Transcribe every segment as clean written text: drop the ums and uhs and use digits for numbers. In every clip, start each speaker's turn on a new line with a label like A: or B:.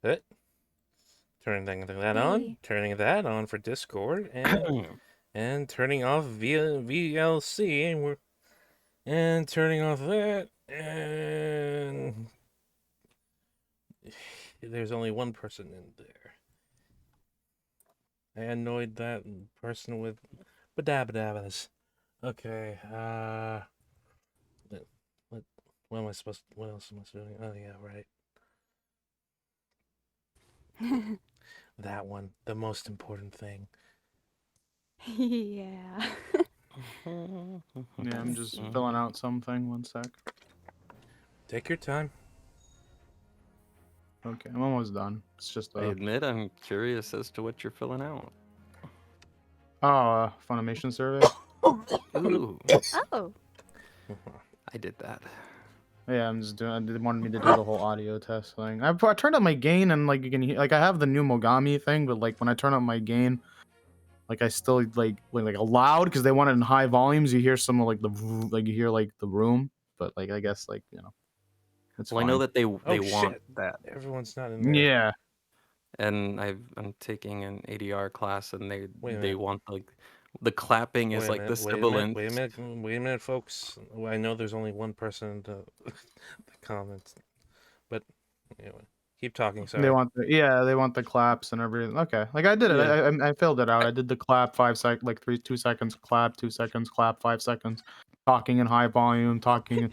A: It. Turning that on.
B: Hey.
A: Turning that on for Discord, and turning off VLC, and turning off that, and there's only one person in there. I annoyed that person with badabadabas. Okay, what am I supposed to, what else am I doing? Oh yeah, right. That one, the most important thing.
B: Yeah.
C: Yeah, I'm just filling out something. 1 sec.
A: Take your time.
C: Okay, I'm almost done. It's just
D: I admit I'm curious as to what you're filling out.
C: Funimation survey.
D: Ooh,
B: Oh.
D: I did that.
C: Yeah, I'm just doing. They wanted me to do the whole audio test thing. I turned up my gain, and like you can hear, like I have the new Mogami thing, but like when I turn up my gain, like I still like loud because they want it in high volumes. You hear some of like like you hear like the room, but like I guess like it's
D: Well,
C: fine.
D: I know that they
A: Oh
D: want
A: shit!
D: that,
A: Everyone's not in there.
C: Yeah.
D: and I'm taking an ADR class, and
A: Wait a
D: they
A: minute.
D: want like the clapping is like the sibilant.
A: Wait a minute, folks. I know there's only one person in the comments, but anyway, keep talking. Sorry.
C: They want the claps and everything. Okay, like I did it.
A: Yeah.
C: I filled it out. I did the clap 2 seconds, clap 2 seconds, clap 5 seconds. Talking in high volume, I'm talking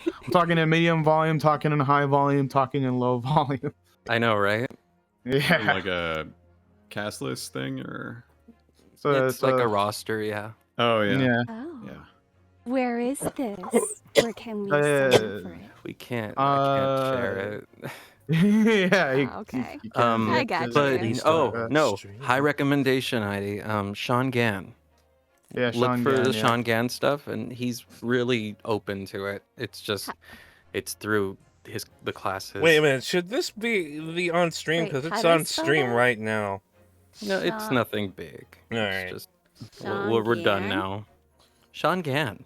C: in medium volume, talking in high volume, talking in low volume.
D: I know, right?
C: Yeah.
E: Like a cast list thing, or
D: It's like a roster, yeah.
E: oh yeah,
C: Yeah.
B: Oh.
E: yeah.
B: Where is this? Where can we sign up for it?
D: We can't. I can't share it.
C: Yeah.
B: Okay.
C: You can,
B: I got
D: But
B: you.
D: no,
A: Stream.
D: high recommendation, Heidi. Sean Gann.
C: Yeah,
D: Look
C: Sean
D: for
C: Gann,
D: the
C: yeah.
D: Sean Gann stuff, and he's really open to it. It's just, it's through the classes.
A: Wait a minute. Should this be the on stream?
B: Wait,
A: Because
B: how
A: it's
B: do I
A: on
B: spell
A: stream
B: that?
A: right now.
D: No, it's
B: Sean-
D: nothing big.
A: All
D: It's
A: right.
D: just
B: Sean
D: we're done
B: Gann?
D: now. Sean Gann.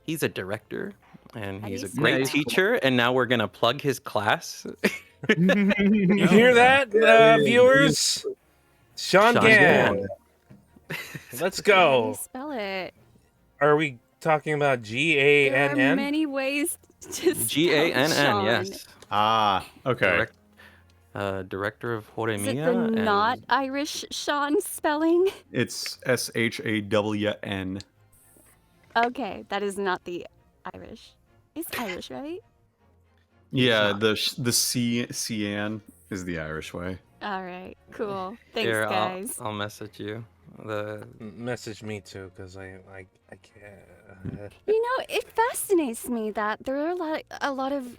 D: He's a director, and
B: How do
D: he's
B: you
D: a
B: spell
D: great
B: that?
D: teacher. And now we're gonna plug his class.
A: You hear that, viewers? Sean Gann. Let's
B: Okay, how do
A: go.
B: you spell it?
A: Are we talking about
B: There are
A: GANN?
B: many ways to spell
D: Gann.
B: Sean.
D: Yes.
E: Ah, okay.
D: Director of Horemiya.
B: Is it the not Irish Sean spelling?
E: It's SHAWN.
B: Okay, that is not the Irish. It's Irish, right?
E: Yeah, the Cian is the Irish way.
B: All right, cool. Thanks,
D: Here,
B: guys.
D: I'll message you.
A: Message me too, because I can't.
B: You know, it fascinates me that there are a lot of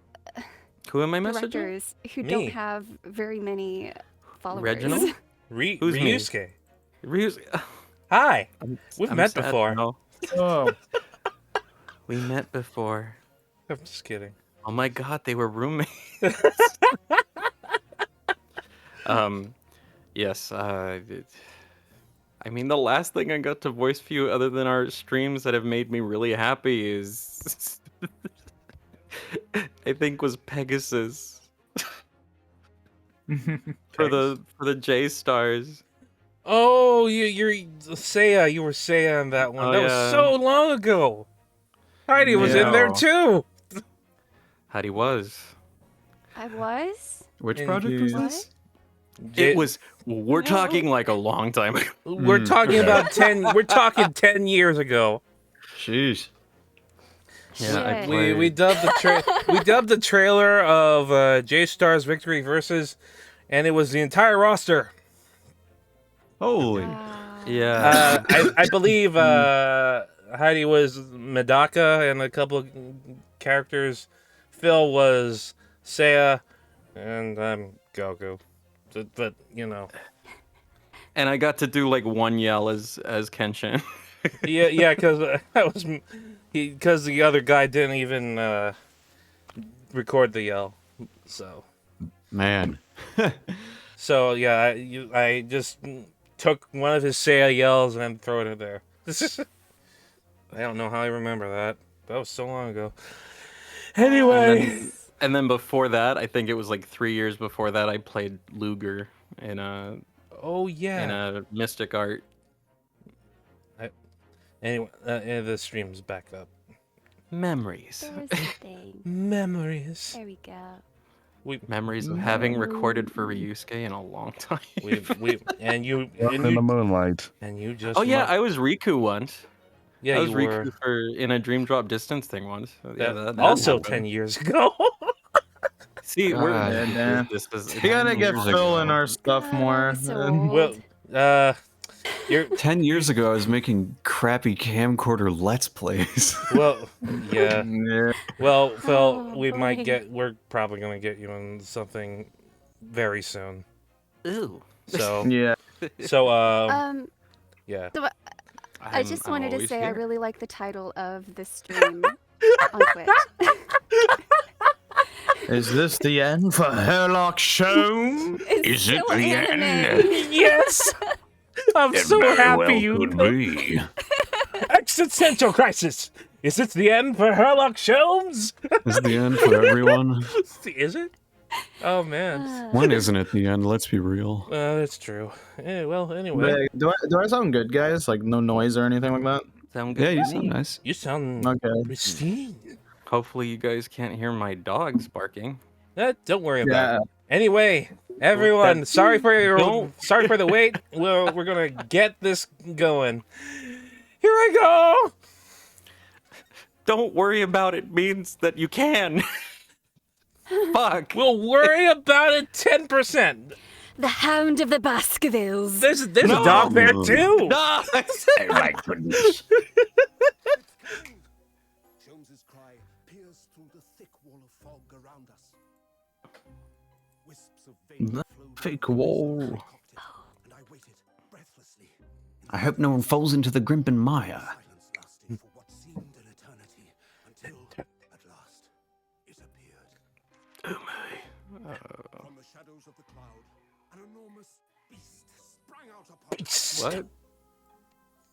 D: Who am I messaging?
B: directors who
A: Me.
B: don't have very many followers.
D: Reginald?
A: Who's Ryusuke?
D: Ryusuke.
A: Hi. We've
D: I'm
A: met
D: sad
A: before.
D: now.
C: Oh.
D: We met before.
A: I'm just kidding.
D: Oh my god, they were roommates. Yes, I mean, the last thing I got to voice for you other than our streams that have made me really happy is I think was Pegasus. for the J stars.
A: Oh, you're Seiya. You were Seiya in that one.
D: Oh,
A: That was so long ago. Heidi was in there too.
D: Heidi was.
B: I was?
E: Which
A: And
E: project was
B: What?
E: this?
D: It was. We're talking like a long time ago.
A: We're talking about 10. We're talking 10 years ago.
E: Sheesh.
D: Yeah,
B: Shit.
A: We dubbed the trailer of J Star's Victory Versus, and it was the entire roster.
E: Holy.
D: Yeah.
A: I believe Heidi was Medaka and a couple of characters. Phil was Seiya, and I'm Goku. But you know.
D: And I got to do like one yell as Kenshin.
A: Yeah, because because the other guy didn't even record the yell, so.
E: Man.
A: So yeah, I just took one of his Seiya yells and throw it in there. I don't know how I remember that. That was so long ago. Anyway,
D: And then before that, I think it was like 3 years before that, I played Luger in a
A: Oh yeah.
D: Mystic Art.
A: Anyway, the stream's back up.
D: Memories.
B: There's the thing.
A: Memories.
B: There we go.
D: Memories of having recorded for Ryusuke in a long time.
A: And you
F: Walking in the moonlight.
A: and you just
D: Oh yeah, I was Riku once.
A: yeah
D: I was
A: you were
D: Riku in a Dream Drop Distance thing once. So, yeah, that
A: also
D: happened.
A: 10 years ago.
D: See,
E: God,
D: this is
C: We gotta get
E: 10 years
C: Phil in
E: ago.
C: our stuff
B: God,
C: more.
B: we're so old.
A: Well, you're
E: 10 years ago, I was making crappy camcorder Let's Plays.
A: well, yeah.
C: Yeah.
A: Well, Phil,
B: Oh, boy.
A: we're probably gonna get you in something very soon.
D: Ew.
A: So,
C: Yeah.
A: yeah.
B: So I just
D: I'm
B: wanted to
D: always
B: say I
D: here.
B: really like the title of the stream on Twitch.
C: Is this the end for Herlock Sholmes?
B: It's
F: Is it
B: so
F: the
B: anime.
F: end?
A: Yes, I'm
F: It
A: so
F: very
A: happy
F: well
A: you
F: could
A: know.
F: be.
A: Existential crisis. Is it the end for Herlock Sholmes?
E: Is the end for everyone?
A: Is it? Oh man.
E: When isn't it the end? Let's be real.
A: It's true. Well, anyway,
C: Do I sound good, guys? Like no noise or anything like that?
D: Sound
E: Yeah,
D: good
E: you
D: to
E: sound
D: me.
E: nice.
A: you sound
C: Okay.
A: pristine.
D: Hopefully you guys can't hear my dogs barking.
A: Don't worry about
C: Yeah.
A: it. Anyway, everyone, sorry for the wait. We're gonna get this going. Here I go.
D: Don't worry about it means that you can. Fuck.
A: We'll worry about it 10%.
B: The Hound of the Baskervilles.
A: There's a dog there too.
D: No!
F: Oh my goodness.
G: Jones's cry pierced through the thick wall of fog around us. Wisps of vapor flowed
C: Thick
G: over the
C: wall.
G: mist I cocktailed, and I waited breathlessly.
E: I hope no one falls into the Grimpen Mire.
G: Silence lasted for what seemed an eternity until, at last, it appeared. From the shadows of the cloud, an enormous beast sprang out upon us.
D: What?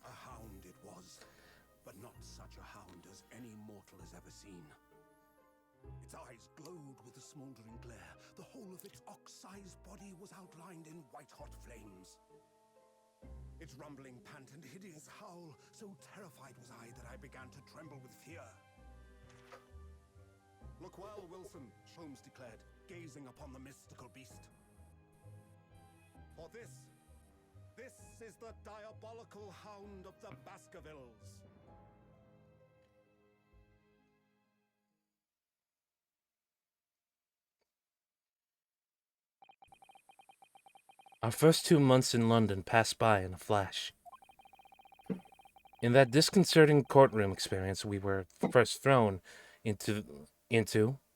G: A hound it was, but not such a hound as any mortal has ever seen. Its eyes glowed with a smoldering glare. The whole of its ox-sized body was outlined in white-hot flames. Its rumbling pant and hideous howl, so terrified was I that I began to tremble with fear. Look well, Wilson, Sholmes declared, gazing upon the mystical beast. For this is the diabolical Hound of the Baskervilles.
A: Our first 2 months in London passed by in a flash. In that disconcerting courtroom experience we were first thrown into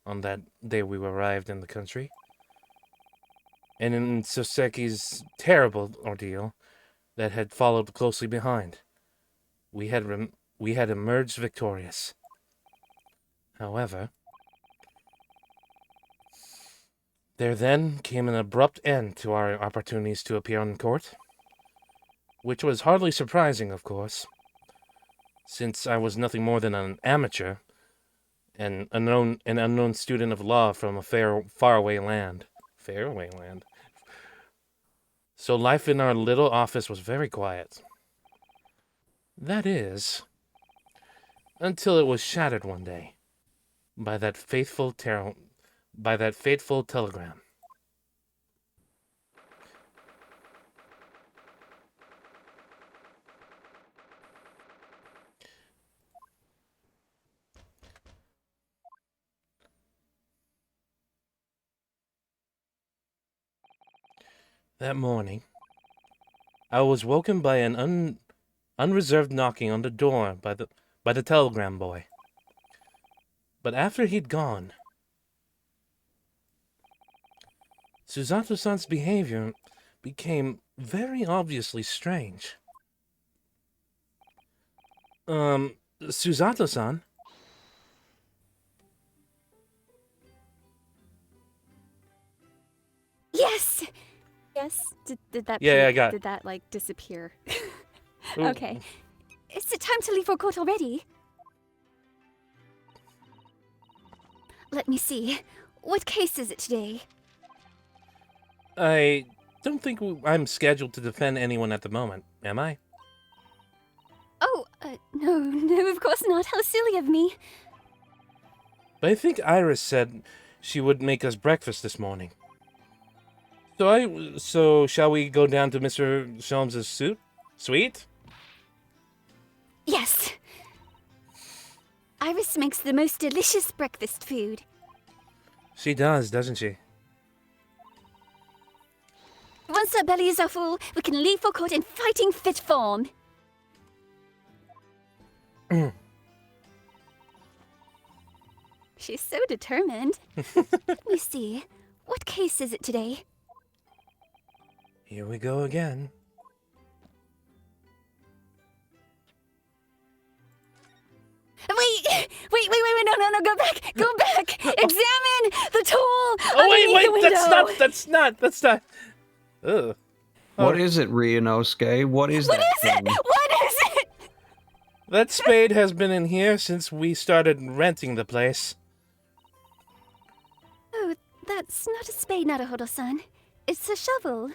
A: on that day we arrived in the country, and in Soseki's terrible ordeal that had followed closely behind, we had emerged victorious. However, there then came an abrupt end to our opportunities to appear in court, which was hardly surprising, of course, since I was nothing more than an amateur, an unknown student of law from a faraway land. Faraway land. So life in our little office was very quiet. That is, until it was shattered one day by that fateful telegram. That morning, I was woken by an unreserved knocking on the door by the telegram boy. But after he'd gone, Susato-san's behavior became very obviously strange. Susato-san?
B: Yes. Yes. Did that?
A: Yeah, I got it.
B: Did that like disappear?
A: Ooh.
B: Okay. Is it time to leave for court already? Let me see. what case is it today?
A: I don't think I'm scheduled to defend anyone at the moment, am I?
B: Oh, no, of course not. How silly of me.
A: But I think Iris said she would make us breakfast this morning. So shall we go down to Mr. Sholmes' suite?
B: Yes. Iris makes the most delicious breakfast food.
A: She does, doesn't she?
B: Once our bellies are full, we can leave for court in fighting fit form. She's so determined. Let me see. What case is it today?
A: Here we go again.
B: Wait, no, go back! Examine the tool
A: Oh,
B: underneath the window.
A: That's not. Ugh.
H: What is it, Ryunosuke? What is
B: What
H: that
B: is it?
H: thing?
B: What is it?
A: That spade has been in here since we started renting the place.
B: Oh, that's not a spade, Naruhodo-san. It's a shovel.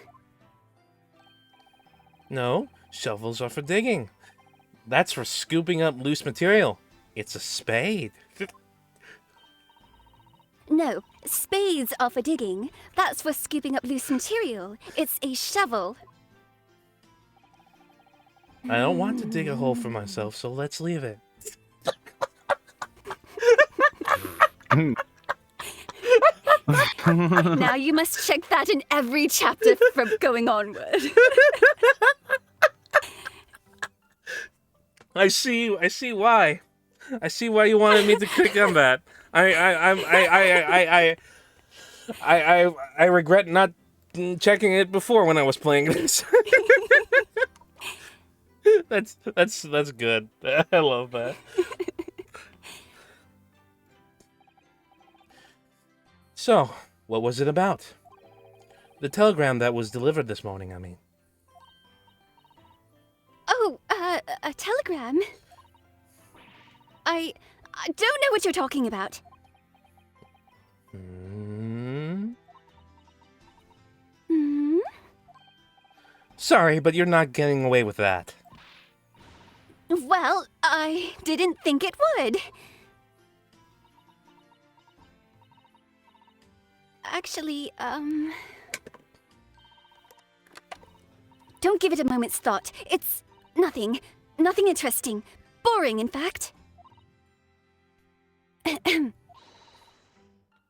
A: No, shovels are for digging. That's for scooping up loose material. It's a spade.
B: No, spades are for digging. That's for scooping up loose material. It's a shovel.
A: I don't want to dig a hole for myself, so let's leave it.
B: Now you must check that in every chapter from going onward.
A: I see why. I see why you wanted me to click on that. I regret not checking it before when I was playing this. That's good. I love that. So, what was it about? The telegram that was delivered this morning, I mean.
B: Oh, a telegram? I don't know what you're talking about.
A: Hmm?
B: Hmm?
A: Sorry, but you're not getting away with that.
B: Well, I didn't think it would. Actually, don't give it a moment's thought. It's nothing. Nothing interesting. Boring, in fact. It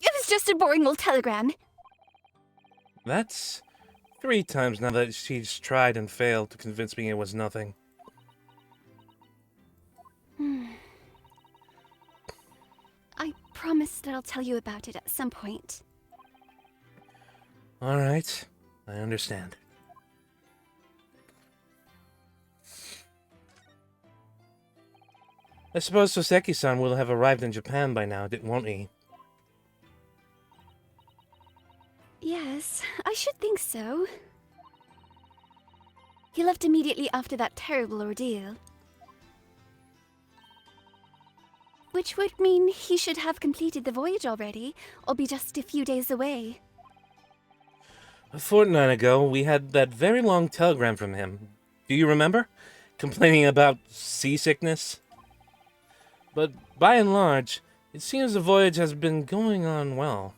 B: was just a boring old telegram.
A: That's 3 times now that she's tried and failed to convince me it was nothing.
B: I promise that I'll tell you about it at some point.
A: All right, I understand. I suppose Soseki-san will have arrived in Japan by now, won't he?
B: Yes, I should think so. He left immediately after that terrible ordeal. Which would mean he should have completed the voyage already, or be just a few days away.
A: A fortnight ago, we had that very long telegram from him. Do you remember? Complaining about seasickness? But by and large, it seems the voyage has been going on well.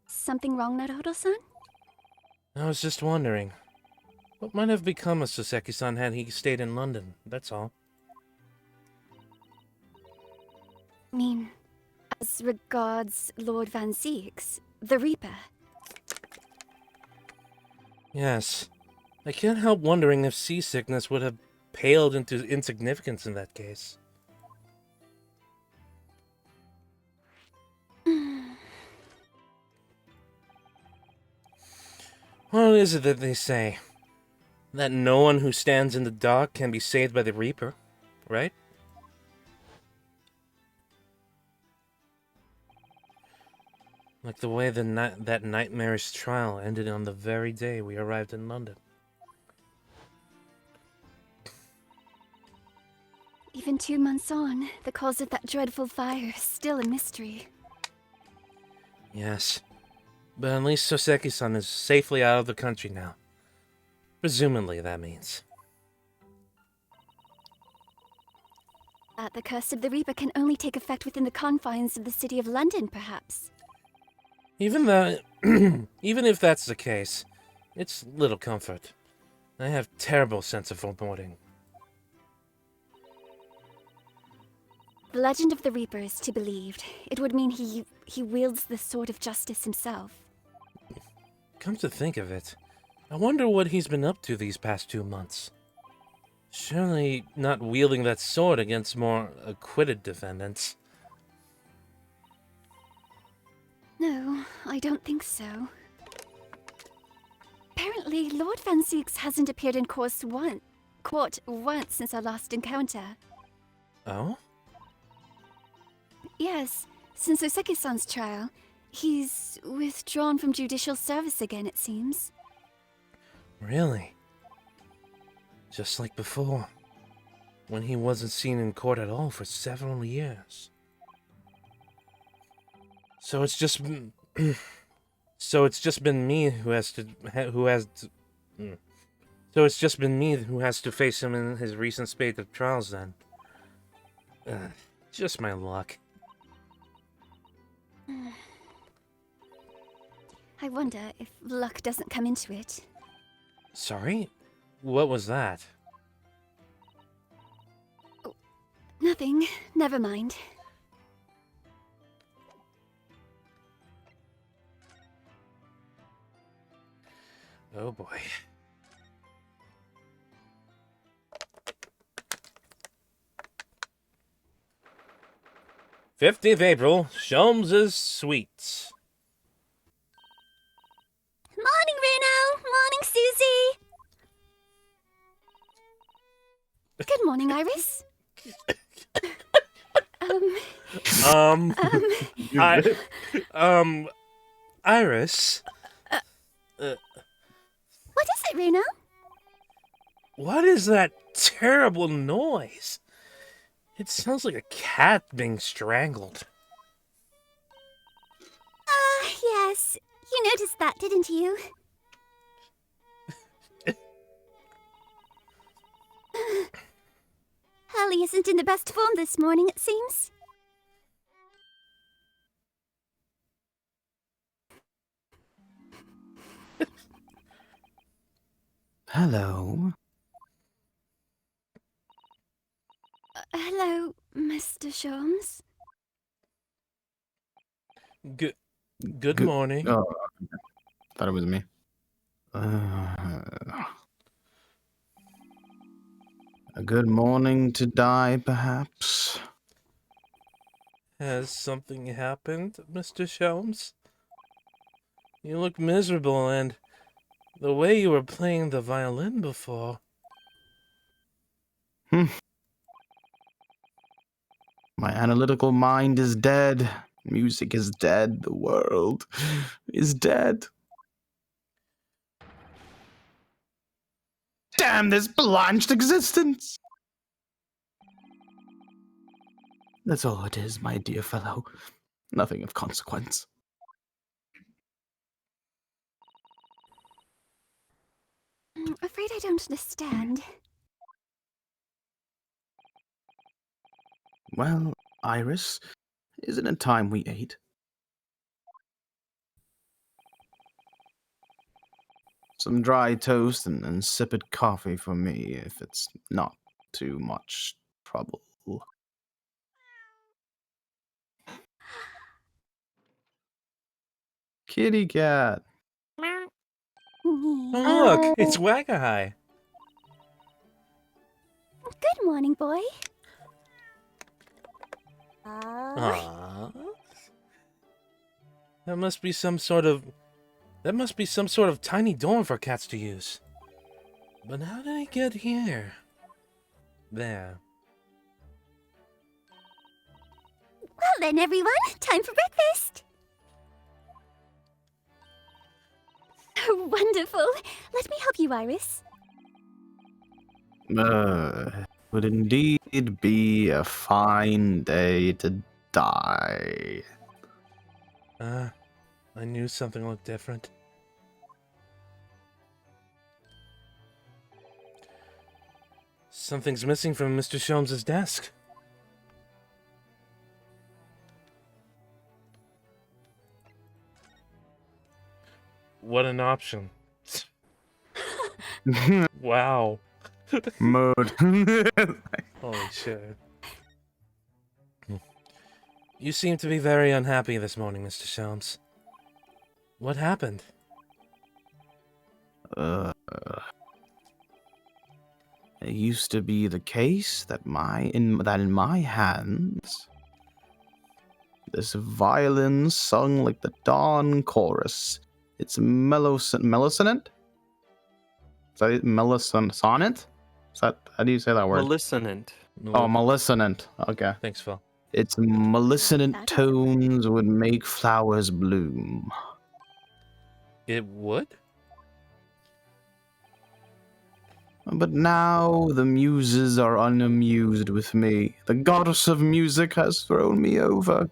B: Something wrong, Naruhodo-san?
A: I was just wondering, what might have become of Soseki-san had he stayed in London, that's all.
B: I mean, as regards Lord Van Zieks, the Reaper.
A: Yes, I can't help wondering if seasickness would have paled into insignificance in that case. What is it that they say? That no one who stands in the dark can be saved by the Reaper, right? Like the way that nightmarish trial ended on the very day we arrived in London.
B: Even 2 months on, the cause of that dreadful fire is still a mystery.
A: Yes. But at least Soseki-san is safely out of the country now. Presumably, that means.
B: The curse of the Reaper can only take effect within the confines of the city of London, perhaps.
A: Even if that's the case, it's little comfort. I have terrible sense of foreboding.
B: The legend of the Reaper is to be believed. It would mean he wields the sword of justice himself.
A: Come to think of it, I wonder what he's been up to these past 2 months. Surely not wielding that sword against more acquitted defendants.
B: No, I don't think so. Apparently, Lord Van Zieks hasn't appeared in court once since our last encounter.
A: Oh?
B: Yes, since Oseki-san's trial, he's withdrawn from judicial service again, it seems.
A: Really? Just like before, when he wasn't seen in court at all for several years. So it's just been me who has to face him in his recent spate of trials then. Just my luck.
B: I wonder if luck doesn't come into it.
A: Sorry? What was that?
B: Nothing. Never mind.
A: Oh boy. 15th April, Sholmes' Sweets.
B: Morning, Bruno! Morning, Susie! Good morning, Iris.
A: Iris.
B: What is it, Bruno?
A: What is that terrible noise? It sounds like a cat being strangled.
B: Yes. You noticed that, didn't you? Hallie isn't in the best form this morning, it seems.
H: Hello.
B: Hello, Mr. Sholmes.
A: Good morning.
C: Oh, thought it was me. A good morning to die, perhaps.
A: Has something happened, Mr. Sholmes? You look miserable, and the way you were playing the violin before.
C: My analytical mind is dead. Music is dead. The world is dead. Damn this blanched existence! That's all it is, my dear fellow. Nothing of consequence.
B: Afraid I don't understand.
C: Well, Iris, isn't it time we ate? Some dry toast and insipid coffee for me, if it's not too much trouble. Kitty cat.
A: Oh, look, it's Wagahai.
B: Good morning, boy.
A: Aww. That must be some sort of tiny dorm for cats to use. But how did he get here? There.
B: Well then, everyone, time for breakfast. Oh, wonderful. Let me help you, Iris.
C: Would indeed It'd be a fine day to die.
A: I knew something looked different. Something's missing from Mr. Sholmes' desk. What an option. Wow.
C: Mode.
A: Holy shit. You seem to be very unhappy this morning, Mr. Sholmes. What happened?
C: It used to be the case that in my hands, this violin sung like the dawn chorus. It's melosonant? Is that it? Sonnet? Is that, how do you say that word?
D: Malicinant.
C: Oh, malicinant. Okay.
A: Thanks, Phil.
C: Its malicinant tones would make flowers bloom.
A: It would?
C: But now the muses are unamused with me. The goddess of music has thrown me over.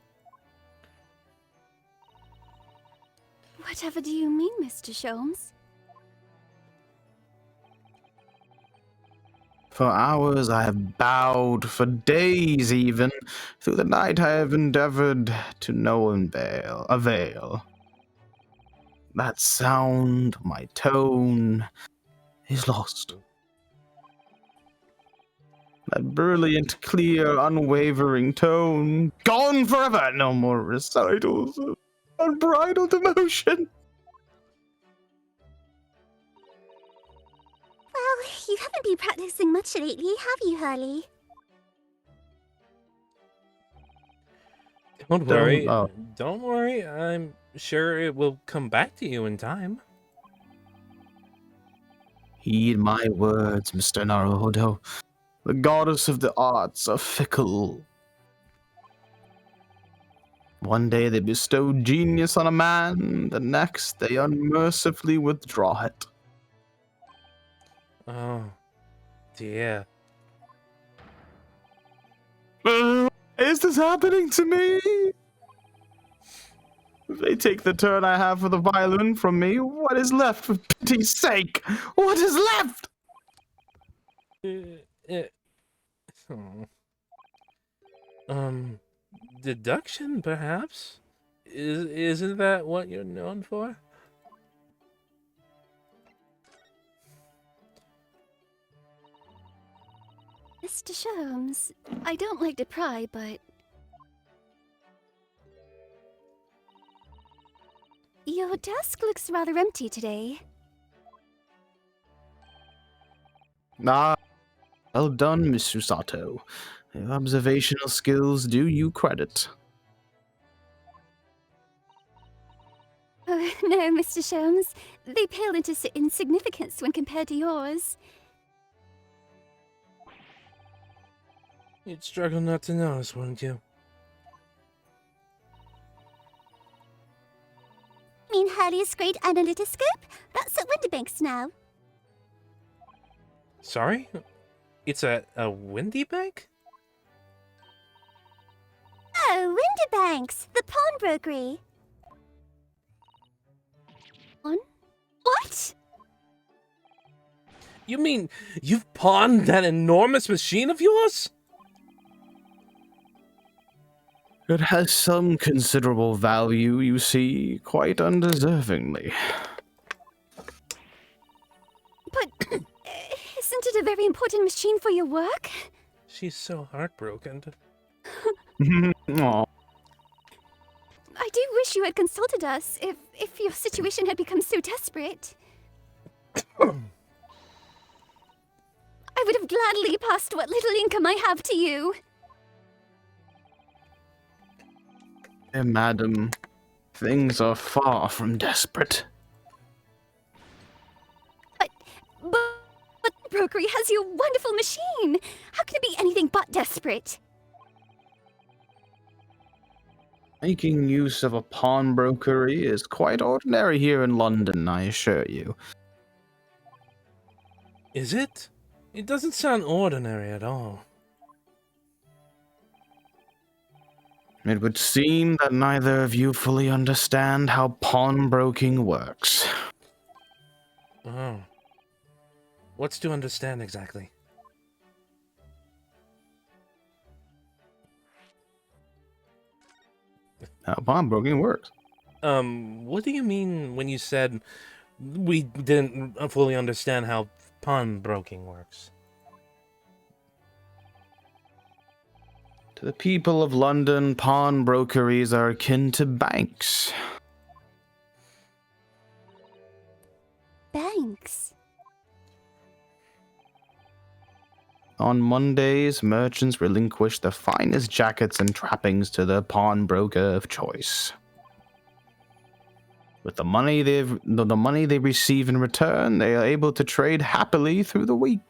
B: Whatever do you mean, Mr. Sholmes?
C: For hours I have bowed, for days even. Through the night I have endeavored to no avail. That sound, my tone, is lost. That brilliant, clear, unwavering tone, gone forever. No more recitals of unbridled emotion.
B: Well, you haven't been practicing much lately, have you, Hurley?
A: Don't worry.
C: oh.
A: Don't worry. I'm sure it will come back to you in time.
C: Heed my words, Mr. Naruhodo. The goddess of the arts are fickle. One day they bestow genius on a man, the next they unmercifully withdraw it.
A: Oh, dear.
C: Is this happening to me? If they take the turn I have for the violin from me, what is left for pity's sake? What is left?
A: Oh. Deduction, perhaps? Isn't that what you're known for?
B: Mr. Sholmes, I don't like to pry, but... your desk looks rather empty today.
C: Ah, well done, Miss Susato. Your observational skills do you credit.
B: Oh, no, Mr. Sholmes. They pale into insignificance when compared to yours.
A: You'd struggle not to notice, wouldn't you?
B: Mean Hurley's great analytoscope? That's at Winterbanks now.
A: Sorry? It's a windy bank?
B: Oh, Winterbanks, the pawnbrokery. What?
A: You mean you've pawned that enormous machine of yours?
C: It has some considerable value, you see, quite undeservingly.
B: But isn't it a very important machine for your work?
A: She's so heartbroken.
C: Aw.
B: I do wish you had consulted us if your situation had become so desperate. I would have gladly passed what little income I have to you.
C: Madam, things are far from desperate.
B: But the brokery has your wonderful machine. How can it be anything but desperate?
C: Making use of a pawnbrokery is quite ordinary here in London, I assure you.
A: Is it? It doesn't sound ordinary at all.
C: It would seem that neither of you fully understand how pawnbroking works.
A: Oh. What's to understand exactly?
C: How pawnbroking works.
A: What do you mean when you said we didn't fully understand how pawnbroking works?
C: To the people of London, pawnbrokeries are akin to banks.
B: Banks.
C: On Mondays, merchants relinquish the finest jackets and trappings to the pawnbroker of choice. With the money they receive in return, they are able to trade happily through the week.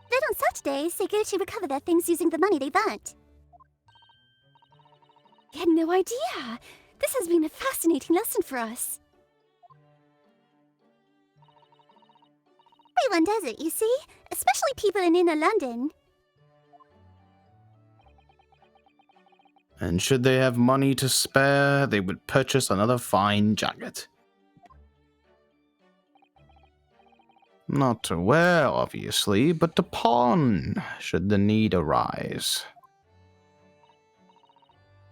B: Then on Saturdays, they go to recover their things using the money they've earned. I had no idea. This has been a fascinating lesson for us. Everyone does it, you see? Especially people in inner London.
C: And should they have money to spare, they would purchase another fine jacket. Not to wear, obviously, but to pawn, should the need arise.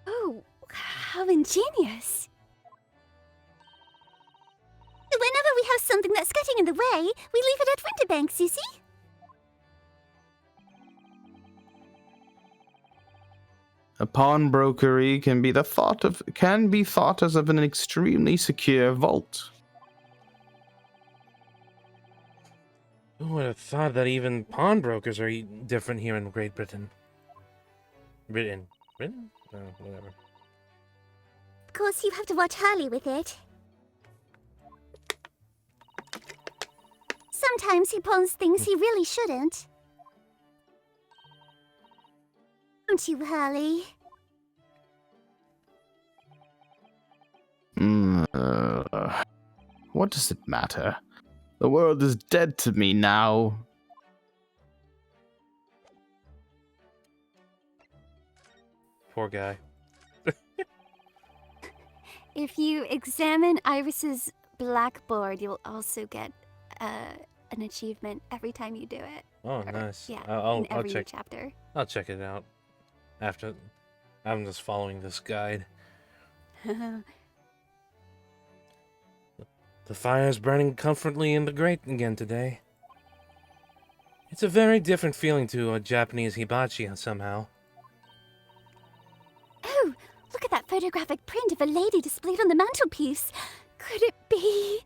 B: Oh, how ingenious. Whenever we have something that's getting in the way, we leave it at Winterbanks, you see?
C: A pawnbrokery can be thought as of an extremely secure vault.
A: Who would have thought that even pawnbrokers are different here in Great Britain? Britain? Whatever.
B: Of course, you have to watch Harley with it. Sometimes he pawns things he really shouldn't. Don't you, Harley?
C: What does it matter? The world is dead to me now.
A: Poor guy.
B: If you examine Iris's blackboard, you'll also get an achievement every time you do it.
A: Oh, nice.
B: Yeah,
A: I'll
B: in every new
A: check.
B: chapter.
A: I'll check it out. After, I'm just following this guide. The fire's burning comfortably in the grate again today. It's a very different feeling to a Japanese hibachi somehow.
B: Oh, look at that photographic print of a lady displayed on the mantelpiece. Could it be?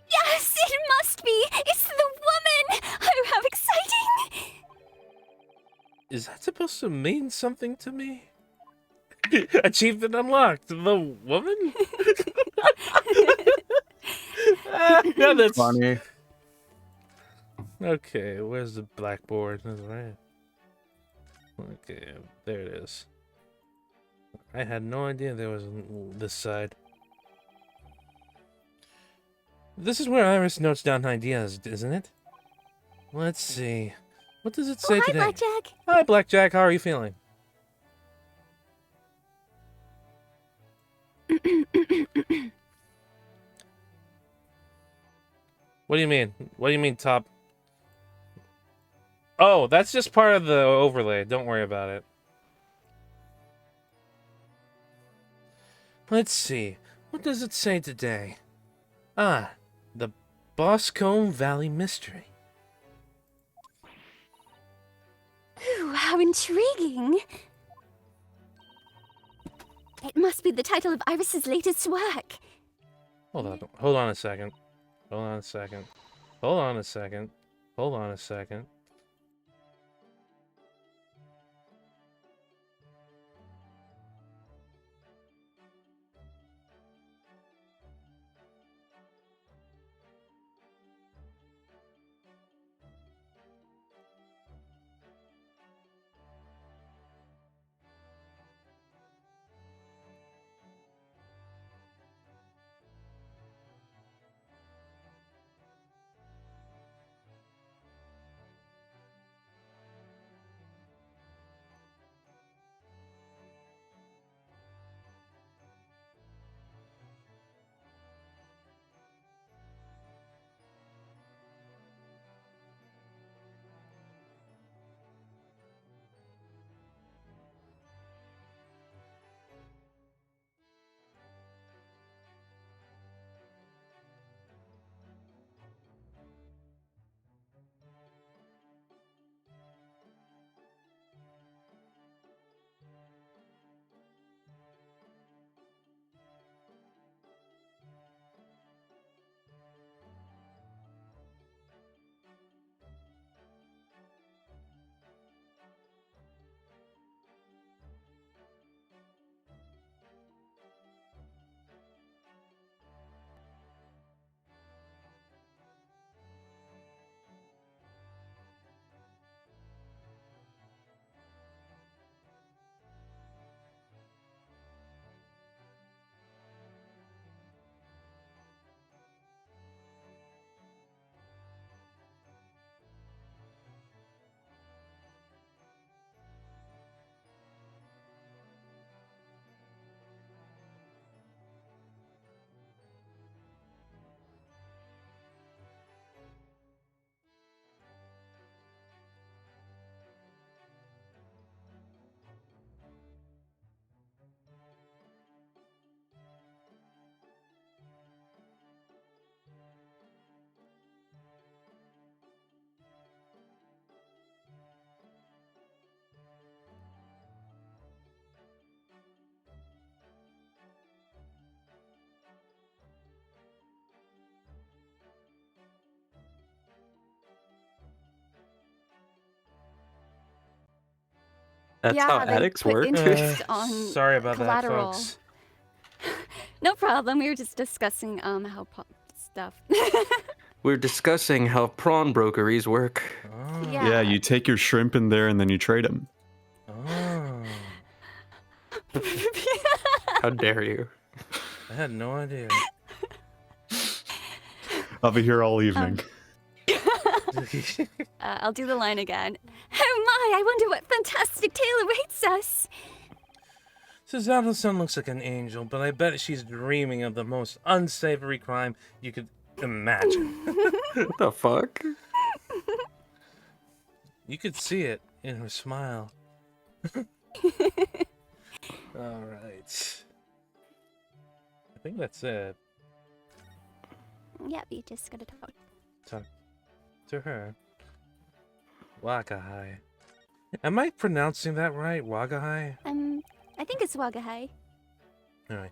B: Yes, it must be! It's the woman! Oh, how exciting!
A: Is that supposed to mean something to me? Achievement unlocked. The woman? No, that's
C: Funny.
A: okay. Where's the blackboard? That's right. Okay, there it is. I had no idea there was this side. This is where Iris notes down ideas, isn't it? Let's see. What does it say
B: Hi,
A: today?
B: Blackjack.
A: Hi, Blackjack. How are you feeling? What do you mean? What do you mean, top? Oh, that's just part of the overlay. Don't worry about it. Let's see. What does it say today? Ah, the Boscombe Valley Mystery.
B: Ooh, how intriguing. It must be the title of Iris's latest work.
A: Hold on. Hold on a second. Hold on a second. Hold on a second. Hold on a second.
D: That's
B: yeah,
D: how
B: they
D: addicts
B: put
D: work.
B: interest on
A: Sorry about
B: collateral.
A: that, folks.
B: No problem. We were just discussing how stuff.
D: We're discussing how prawn brokeries work.
A: Oh.
E: Yeah, you take your shrimp in there and then you trade them.
A: Oh.
D: How dare you?
A: I had no idea.
E: I'll be here all evening.
B: I'll do the line again. Oh my! I wonder what fantastic tale awaits us.
A: Susanna-san looks like an angel, but I bet she's dreaming of the most unsavory crime you could imagine.
D: What the fuck?
A: You could see it in her smile. Alright. I think that's it.
B: Yep, you just gotta talk.
A: Talk to her. Wakahai. Am I pronouncing that right? Wakahai?
B: I think it's Wagahai.
A: Alright.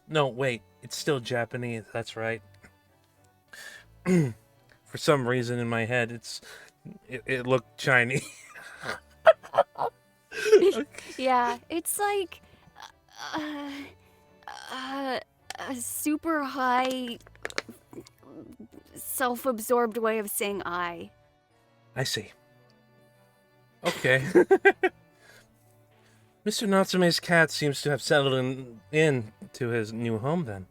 A: No, wait. It's still Japanese. That's right. For some reason in my head, it looked Chinese.
B: Yeah, it's like a super high, self-absorbed way of saying I.
A: I see. Okay. Mr. Natsume's cat seems to have settled in to his new home then.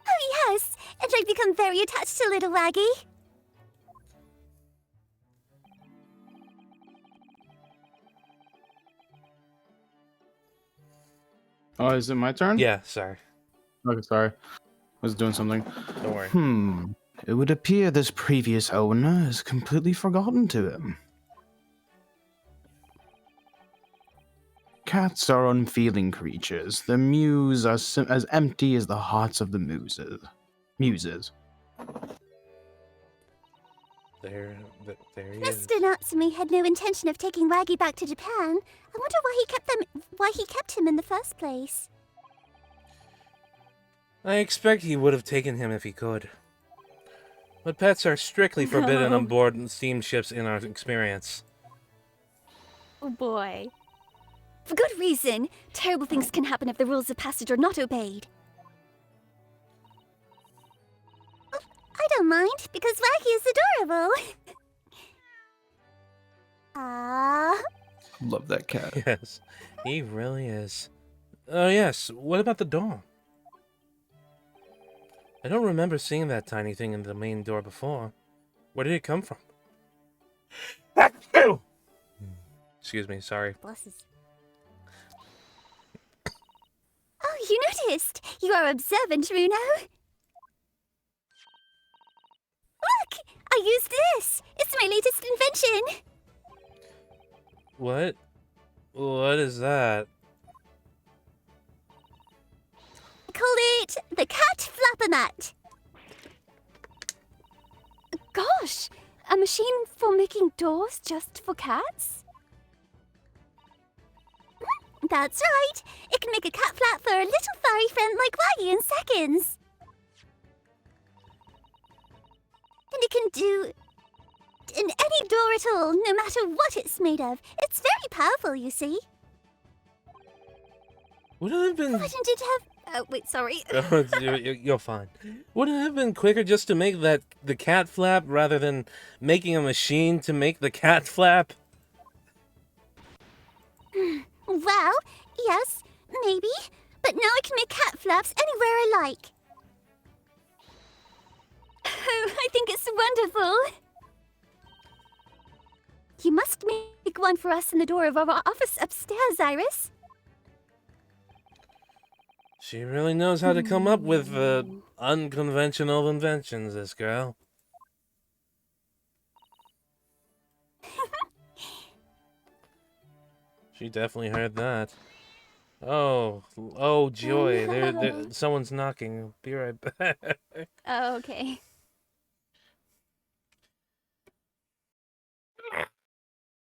B: Oh yes, and I've become very attached to little Waggy.
C: Oh, is it my turn?
A: Yeah, sorry.
C: Okay, sorry. I was doing something.
A: Don't worry.
H: It would appear this previous owner has completely forgotten to him. Cats are unfeeling creatures. The mews are as empty as the hearts of the muses.
A: There he is.
B: Mr. Natsume had no intention of taking Waggy back to Japan. I wonder why he kept him in the first place.
A: I expect he would have taken him if he could. But pets are strictly forbidden on board steamships in our experience.
B: Oh boy. For good reason. Terrible things can happen if the rules of passage are not obeyed. I don't mind, because Waggy is adorable.
E: Love that cat.
A: Yes, he really is. Oh yes, what about the door? I don't remember seeing that tiny thing in the main door before. Where did it come from? Excuse me, sorry.
B: Blesses. Oh, you noticed! You are observant, Runo. Look! I used this! It's my latest invention!
A: What? What is that?
B: I call it the Cat Flapper Mat. Gosh! A machine for making doors just for cats? That's right! It can make a cat flap for a little furry friend like Waggy in seconds! And it can do in any door at all, no matter what it's made of. It's very powerful, you see.
A: Wouldn't it have been...
B: Wouldn't it have... Oh, wait, sorry.
A: You're fine. Wouldn't it have been quicker just to make the cat flap rather than making a machine to make the cat flap?
B: Well, yes, maybe. But now I can make cat flaps anywhere I like. Oh, I think it's wonderful. You must make one for us in the door of our office upstairs, Iris.
A: She really knows how to come up with unconventional inventions, this girl. She definitely heard that. Oh joy! Someone's knocking. Be right back.
B: Oh, okay.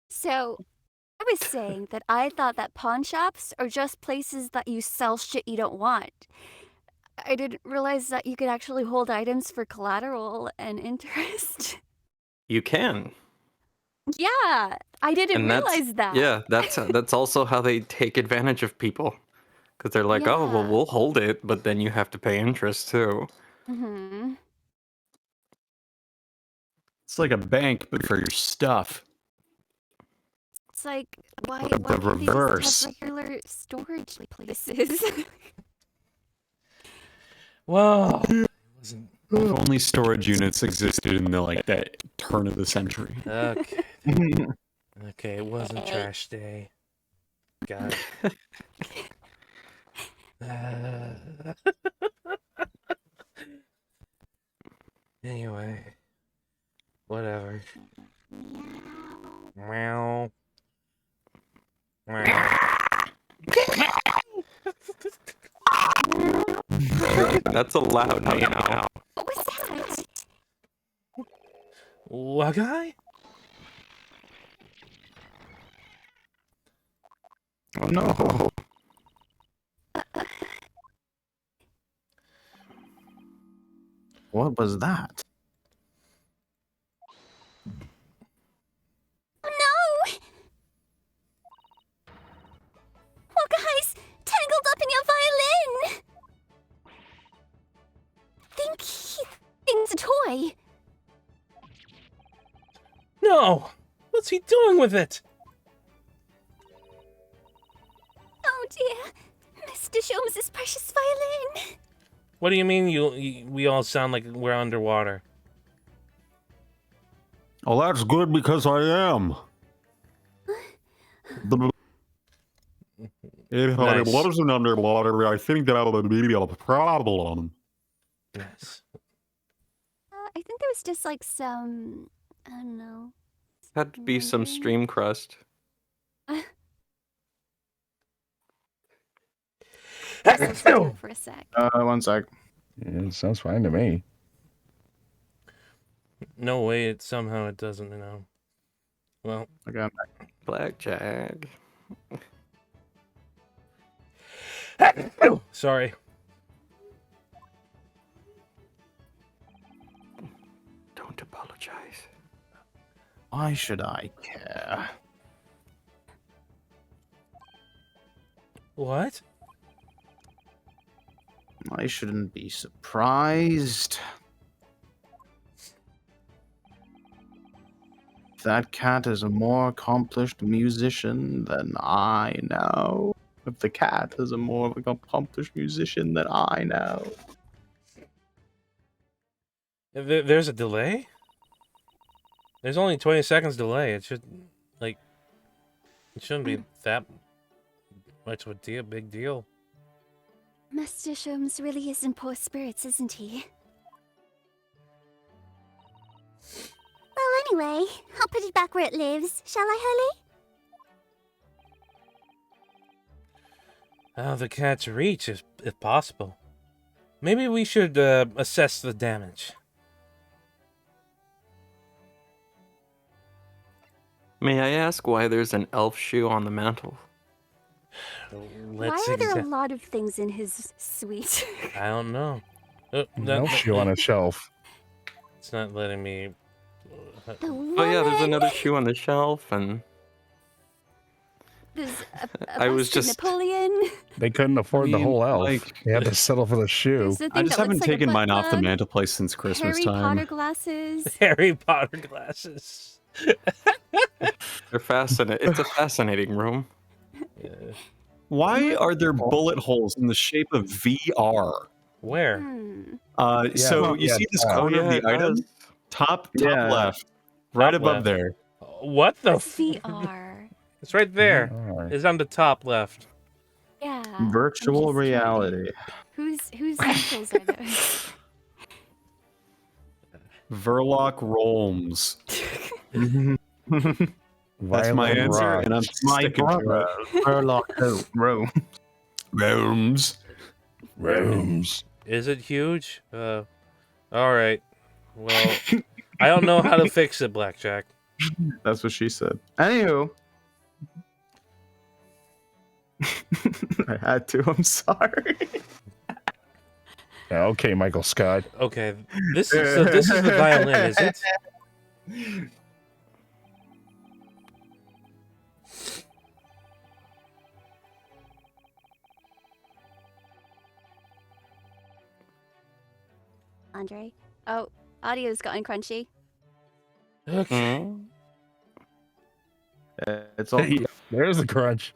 B: So, I was saying that I thought that pawn shops are just places that you sell shit you don't want. I didn't realize that you could actually hold items for collateral and interest.
D: You can.
B: Yeah, I didn't
D: And that's
B: realize that.
D: yeah, that's also how they take advantage of people. Because they're like, oh, well,
B: Yeah.
D: we'll hold it, but then you have to pay interest too.
B: Mm-hmm.
E: It's like a bank, but for your stuff.
B: It's like, why
E: The
B: can't they
E: reverse.
B: just have regular storage places?
A: Well, it wasn't
E: If only storage units existed in the that turn of the century.
A: okay. Okay, it wasn't trash day. Got it. Anyway, whatever. Meow. Meow.
D: That's a loud meow.
B: What was that?
A: What guy?
H: Oh no. What was that?
B: No! Well, guys, tangled up in your violin! Think he thinks a toy.
A: No! What's he doing with it?
B: Oh dear, Mr. Sholmes' precious violin.
A: What do you mean we all sound like we're underwater?
E: Oh, that's good because I am. If I
A: Nice.
E: wasn't underwater, I think that would be a problem.
A: Nice.
B: I think there was just like some, I don't know.
D: Had to be some stream crust.
B: For a sec.
H: 1 sec.
F: Yeah, it sounds fine to me.
A: No way it somehow it doesn't, you know. Well,
H: Okay, I'm back.
D: Blackjack.
A: sorry.
D: Don't apologize.
H: Why should I care?
A: What?
H: I shouldn't be surprised. That cat is a more accomplished musician than I know. If the cat is a more of an accomplished musician than I know.
A: There's a delay? There's only 20 seconds delay. It should, like, it shouldn't be that much of a big deal.
B: Mr. Sholmes really is in poor spirits, isn't he? Well, anyway, I'll put it back where it lives. Shall I, Hurley?
A: Out of the cat's reach, if possible. Maybe we should assess the damage.
D: May I ask why there's an elf shoe on the mantle?
B: Why are there a lot of things in his suite?
A: I don't know.
F: No shoe on a shelf.
A: It's not letting me.
D: Oh yeah, there's another shoe on the shelf, and
B: There's a
D: I was
B: bust of
D: just-
B: Napoleon.
F: They couldn't afford the whole elf.
E: like-
F: They had to settle for the shoe.
B: There's the
E: I
B: thing
E: just
B: that
E: haven't
B: looks like a
E: taken
B: butt
E: mine off the
B: plug,
E: mantelpiece since Christmas
B: Harry
E: time.
B: Potter glasses.
A: Harry Potter glasses.
D: they're fascinating. It's a fascinating room.
A: Yeah.
E: Why are there bullet holes in the shape of VR?
A: Where?
E: So you
F: yeah,
E: see this
F: top.
E: corner of the
D: it
E: item?
D: does.
E: Top
H: Yeah.
E: left. Right
A: Top
E: above
A: left.
E: there.
A: What the?
B: VR.
A: It's right there.
F: Alright.
A: It's on the top left.
B: Yeah. I'm
H: Virtual
B: just kidding.
H: reality.
B: Whose initials are those?
E: Verloc Rolms. That's my
F: Violent
E: answer,
F: rock.
E: and I'm
H: My
E: sticking
H: brother,
E: to
H: Sherlock Holmes.
E: it. Rolms.
F: Rooms.
A: Is it huge? All right. Well, I don't know how to fix it, Blackjack.
H: That's what she said. Anywho. I had to, I'm sorry.
F: Yeah, okay, Michael Scott.
A: Okay, this is the violin, is it?
B: Andre? Oh, audio's gotten crunchy.
A: Okay.
D: Hmm?
C: It's all.
F: Hey, there's the crunch.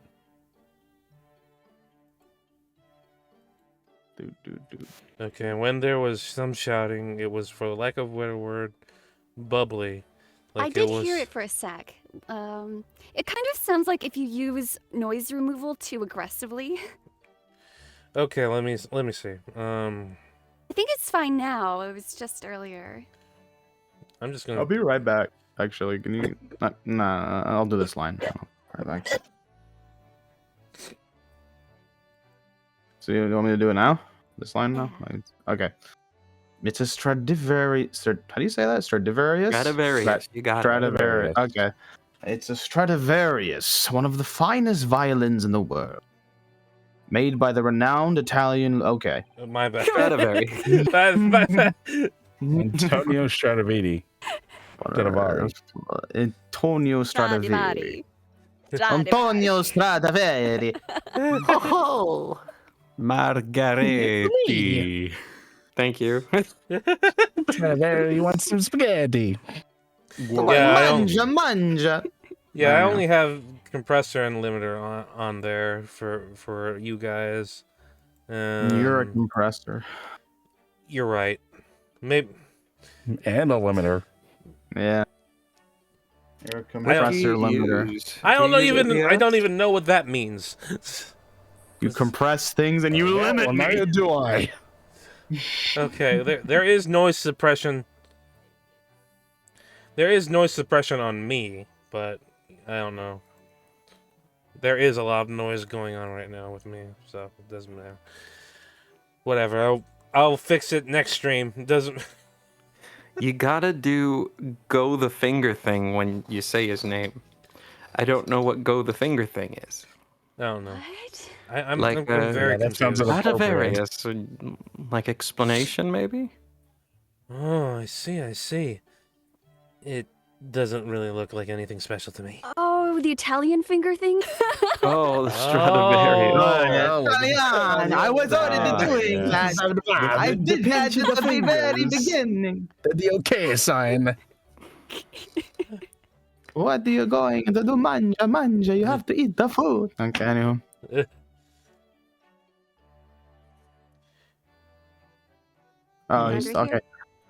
A: Okay, when there was some shouting, it was, for lack of a better word, bubbly.
B: I
A: Like
B: did
A: it was.
B: hear it for a sec. It kind of sounds like if you use noise removal too aggressively.
A: Okay, let me see.
B: I think it's fine now. It was just earlier.
A: I'm just gonna.
C: I'll be right back. Actually, can you? Nah, I'll do this line. Right back. So you want me to do it now? This line now? Okay. It's a Stradivarius. How do you say that? Stradivarius?
D: Stradivarius. You got it.
C: Stradivarius. Okay. It's a Stradivarius, one of the finest violins in the world. Made by the renowned Italian. Okay.
A: My bad.
D: Stradivarius.
A: my bad.
F: Antonio Stradivari. Stradivari.
C: Antonio Stradivari. Antonio Stradivari.
D: Oh, Margaretti. Thank you.
F: Stradivari, you want some spaghetti?
C: Manja.
A: Yeah, I only have compressor and limiter on there for you guys.
C: You're a compressor.
A: You're right. Maybe.
F: And a limiter.
C: Yeah. You're a compressor limiter.
A: I don't even know what that means.
C: You compress things and you limit
F: Well,
C: me.
F: neither do I.
A: Okay, there is noise suppression. There is noise suppression on me, but I don't know. There is a lot of noise going on right now with me, so it doesn't matter. Whatever, I'll fix it next stream. It doesn't.
D: You gotta do go the finger thing when you say his name. I don't know what go the finger thing is.
A: I don't know.
B: What?
A: I'm
D: Like,
A: very
F: that sounds
A: confused.
F: inappropriate.
D: Stradivarius, like explanation maybe?
A: Oh, I see. It doesn't really look like anything special to me.
B: Oh, the Italian finger thing?
D: Oh, the Stradivarius.
C: Italian. I was already doing that. I did that at the very beginning.
F: The okay sign.
C: What are you going to do? Manja. You have to eat the food. Okay, anyway. Oh, he's okay.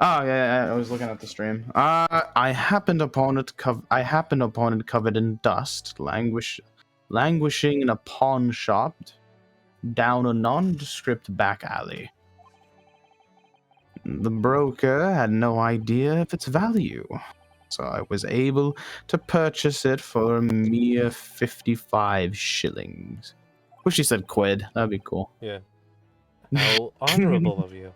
C: Oh yeah, I was looking at the stream. I happened upon it covered in dust, languishing in a pawn shop down a nondescript back alley. The broker had no idea of its value, so I was able to purchase it for a mere 55 shillings. Wish he said quid. That'd be cool.
A: Yeah. How honorable of you.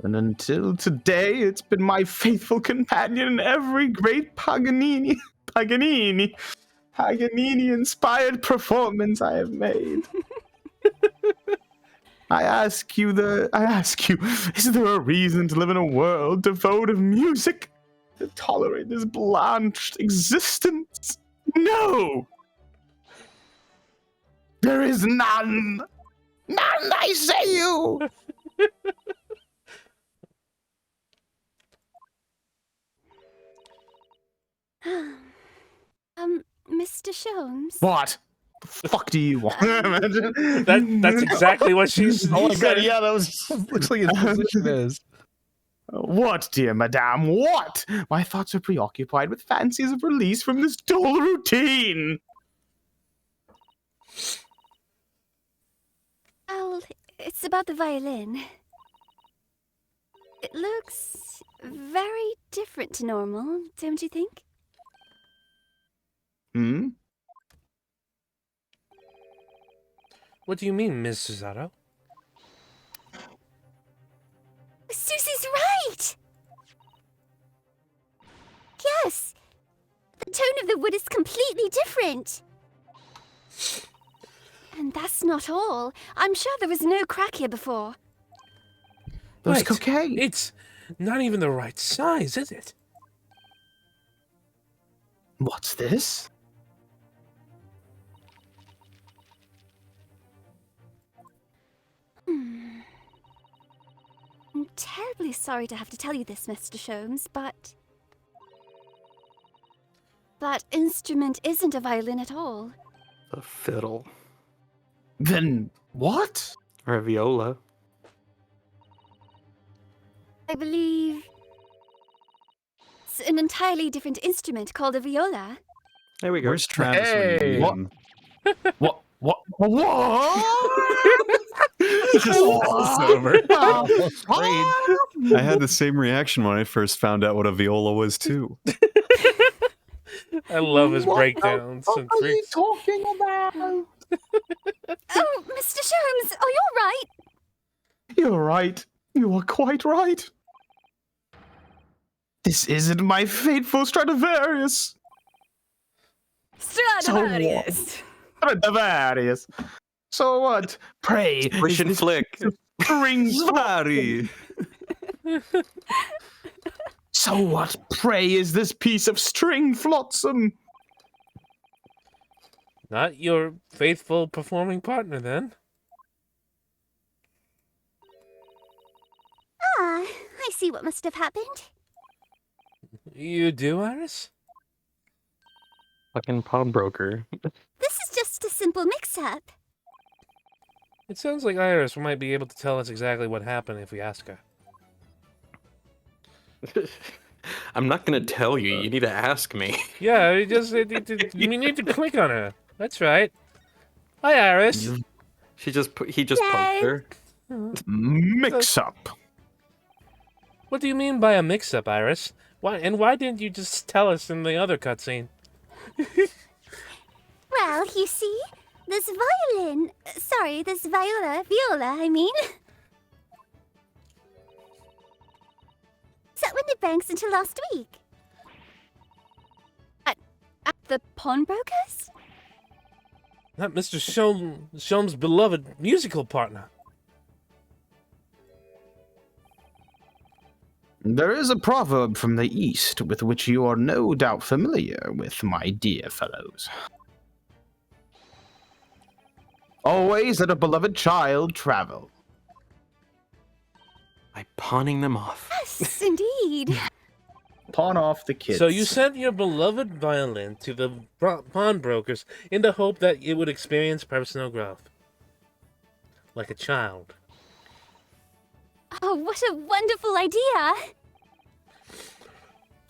C: And until today, it's been my faithful companion in every great Paganini-inspired performance I have made. I ask you, is there a reason to live in a world devoid of music? To tolerate this blanched existence? No! There is none! None, I say you!
B: Mr. Sholmes?
C: What? The fuck do you want? Imagine.
A: That's exactly what she's.
F: Oh my god, yeah, that was looks like his position is.
C: What, dear madame, what? My thoughts are preoccupied with fancies of release from this dull routine.
B: Well, it's about the violin. It looks very different to normal, don't you think?
C: Hmm?
A: What do you mean, Ms. Susato?
B: Susie's right! Yes! The tone of the wood is completely different. And that's not all. I'm sure there was no crack here before.
C: There's
A: Right.
C: cocaine.
A: It's not even the right size, is it?
H: What's this?
B: Hmm. I'm terribly sorry to have to tell you this, Mr. Sholmes, but that instrument isn't a violin at all.
D: A fiddle.
H: Then what?
D: Or a viola.
B: I believe it's an entirely different instrument called a viola.
D: There we go.
E: Where's Travis when you
C: Hey,
E: need
H: what?
E: him?
H: What?
F: It's over.
E: I had the same reaction when I first found out what a viola was too.
A: I love his
H: What
A: breakdowns
H: the
A: and
H: fuck are you
A: freaks.
H: talking about?
B: Oh, Mr. Sholmes, are you all right?
H: You're right. You are quite right. This isn't my fateful Stradivarius.
B: Stradivarius.
H: Stradivarius. So what? Pray,
D: Push and flick.
H: string
E: Sorry.
H: So what, pray, is this piece of string flotsam?
A: Not your faithful performing partner, then.
B: Ah, I see what must have happened.
A: You do, Iris?
D: Fucking pawnbroker.
B: This is just a simple mix-up.
A: It sounds like Iris might be able to tell us exactly what happened if we ask her.
D: I'm not gonna tell you. You need to ask me.
A: Yeah, we need to click on her. That's right. Hi, Iris.
D: He just punked her.
H: Mix up.
A: What do you mean by a mix-up, Iris? Why didn't you just tell us in the other cutscene?
B: Well, you see, this viola, I mean. Sat with the banks until last week. At the pawnbrokers?
A: Not Mr. Sholmes' beloved musical partner.
H: There is a proverb from the East with which you are no doubt familiar with, my dear fellows. Always let a beloved child travel.
D: By pawning them off.
B: Yes, indeed.
H: Pawn off the kids.
A: So you sent your beloved violin to the pawnbrokers in the hope that it would experience personal growth. Like a child.
B: Oh, what a wonderful idea.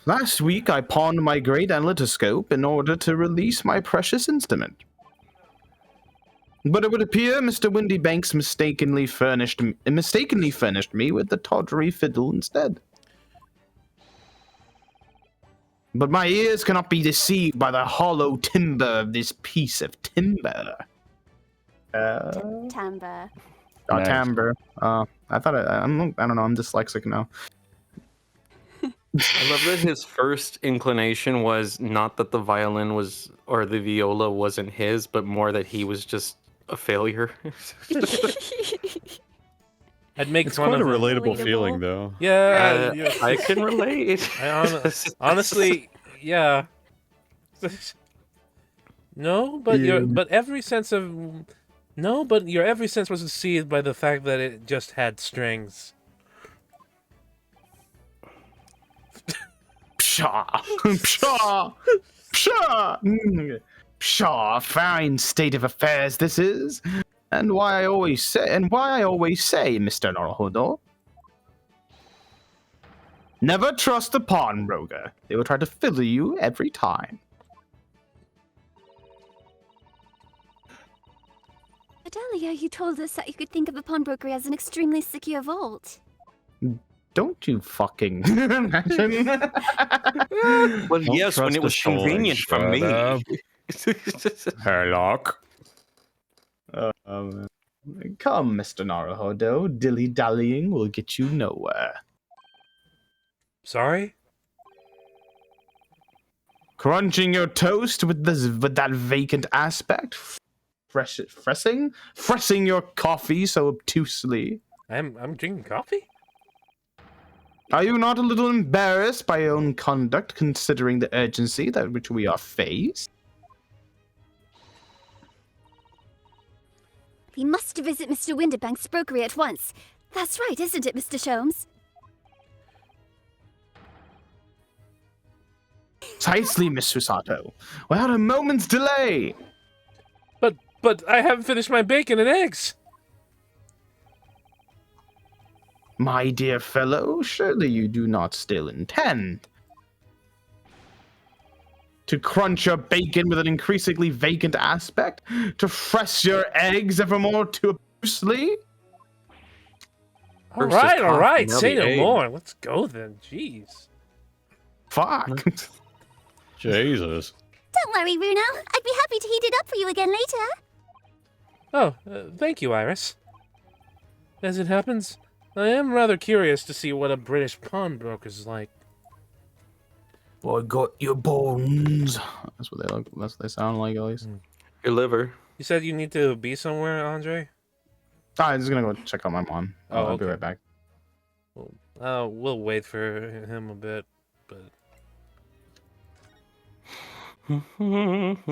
H: Last week I pawned my great analytoscope in order to release my precious instrument. But it would appear Mr. Windybanks mistakenly furnished me with the tawdry fiddle instead. But my ears cannot be deceived by the hollow timbre of this piece of timber.
B: Timbre.
H: Nice. Timbre. I don't know. I'm dyslexic now.
D: I love that his first inclination was not that the violin was or the viola wasn't his, but more that he was just a failure.
A: I'd make
E: It's
A: fun
E: quite a
A: of him.
E: relatable feeling, though.
A: Yeah,
D: I can relate.
A: Honestly, yeah. No, but your every sense was deceived by the fact that it just had strings.
H: Pshaw! Pshaw! Pshaw! Pshaw! Fine state of affairs this is, and why I always say, Mr. Naruhodo, never trust a pawnbroker. They will try to fiddle you every time.
B: Adelia, you told us that you could think of a pawnbroker as an extremely secure vault.
H: Don't you fucking imagine?
D: Well,
E: Don't
D: yes, when
E: trust
D: it was
E: the soul,
D: convenient for
E: shut
D: me.
E: up.
H: Herlock. Come, Mr. Naruhodo. Dilly-dallying will get you nowhere.
A: Sorry?
H: Crunching your toast with that vacant aspect? Fressing your coffee so obtusely?
A: I'm drinking coffee?
H: Are you not a little embarrassed by your own conduct, considering the urgency that which we are faced?
B: We must visit Mr. Windibank's brokery at once. That's right, isn't it, Mr. Sholmes?
H: Precisely, Miss Susato. Without a moment's delay.
A: But I haven't finished my bacon and eggs.
H: My dear fellow, surely you do not still intend to crunch your bacon with an increasingly vacant aspect? To press your eggs ever more obtusely?
A: All
D: First is
A: right,
D: coffee, now
A: say
D: the
A: no
D: egg.
A: more. Let's go then. Jeez.
H: Fuck.
E: Jesus.
B: Don't worry, Bruno. I'd be happy to heat it up for you again later.
A: Oh, thank you, Iris. As it happens, I am rather curious to see what a British pawnbroker's like.
H: I got your bones. That's what they look. That's what they sound like, at least.
D: Your liver.
A: You said you need to be somewhere, Andre?
H: I'm just gonna go check out my mom.
A: Oh,
H: I'll be
A: okay.
H: right back.
A: Well, we'll wait for him a bit, but...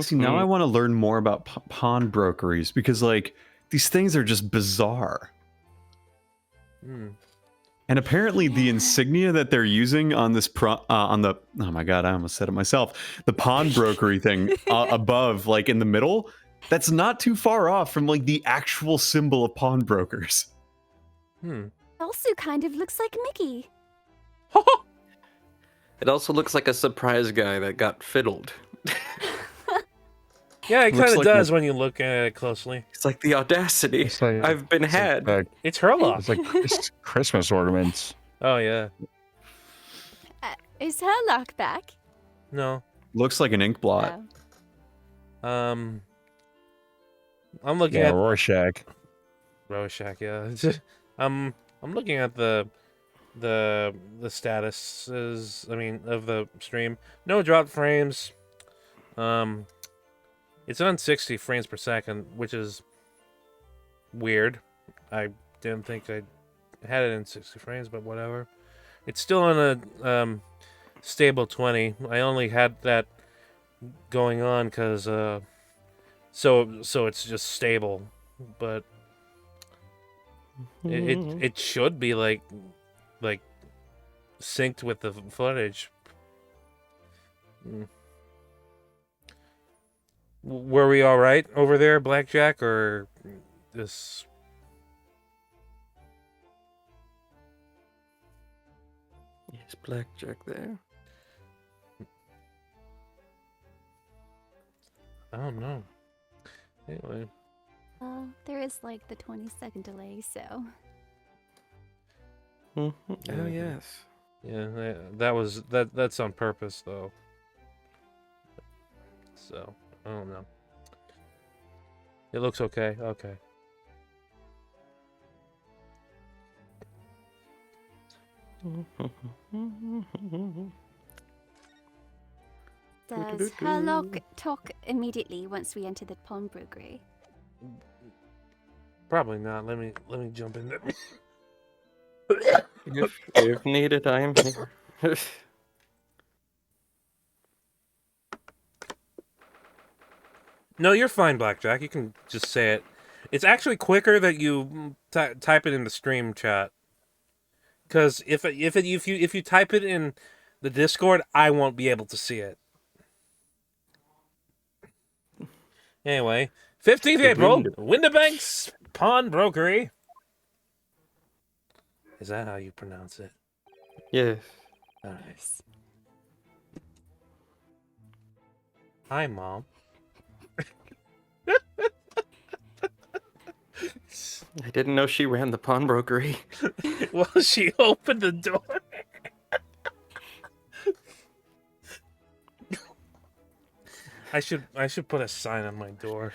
E: See, now I want to learn more about pawnbrokeries because, like, these things are just bizarre.
A: Hmm.
E: And apparently, the insignia that they're using on this on the oh my god, I almost said it myself. The pawnbrokery thing above, like in the middle, that's not too far off from like the actual symbol of pawnbrokers.
B: Also kind of looks like Mickey.
D: It also looks like a surprise guy that got fiddled.
A: Yeah, it
E: Looks
A: kind of
E: like
A: does when you look at it closely.
D: It's like the audacity.
F: It's like,
D: I've been had.
A: It's Herlock.
F: It's like Christmas ornaments.
A: Oh, yeah.
B: Is her lock back?
A: No.
E: Looks like an ink blot.
B: Oh.
A: I'm looking
F: Yeah,
A: at...
F: Rorschach.
A: Rorschach, yeah. I'm looking at the statuses, I mean, of the stream. No dropped frames. It's on 60 frames per second, which is weird. I didn't think I had it in 60 frames, but whatever. It's still on a stable 20. I only had that going on because so it's just stable, but it should be like synced with the footage. Were we all right over there, Blackjack, or this?
D: Yes, Blackjack there.
A: I don't know. Anyway,
B: Well, there is like the 20-second delay, so.
D: Oh yes.
A: yeah, that's on purpose though. So I don't know. It looks okay. Okay.
B: Does Herlock talk immediately once we enter the pawnbrokery?
A: Probably not. Let me jump in there.
D: If needed, I am here.
A: No, you're fine, Blackjack. You can just say it. It's actually quicker that you type it in the stream chat. Because if you type it in the Discord, I won't be able to see it. Anyway, 15th April, Windibank's Pawnbrokery. Is that how you pronounce it?
D: Yes.
A: All right. Hi, Mom.
D: I didn't know she ran the pawnbrokery.
A: Well, she opened the door. I should put a sign on my door.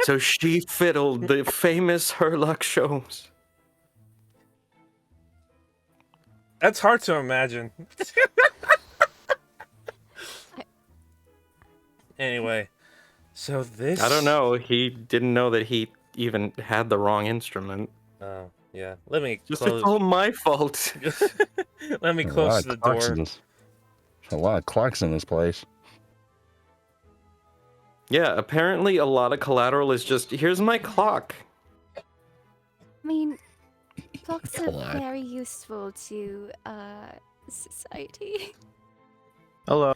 D: So she fiddled the famous Herlock shows.
A: That's hard to imagine. Anyway, so this...
D: I don't know. He didn't know that he even had the wrong instrument.
A: Oh, Yeah, let me
D: Just
A: close.
D: it's all my fault.
A: Let me
F: A lot
A: close
F: of
A: the
F: clocks in
A: door.
F: this- There's a lot of clocks in this place.
D: Yeah, apparently a lot of collateral is just here's my clock.
B: I mean, clocks are
F: Clock.
B: very useful to society.
C: Hello.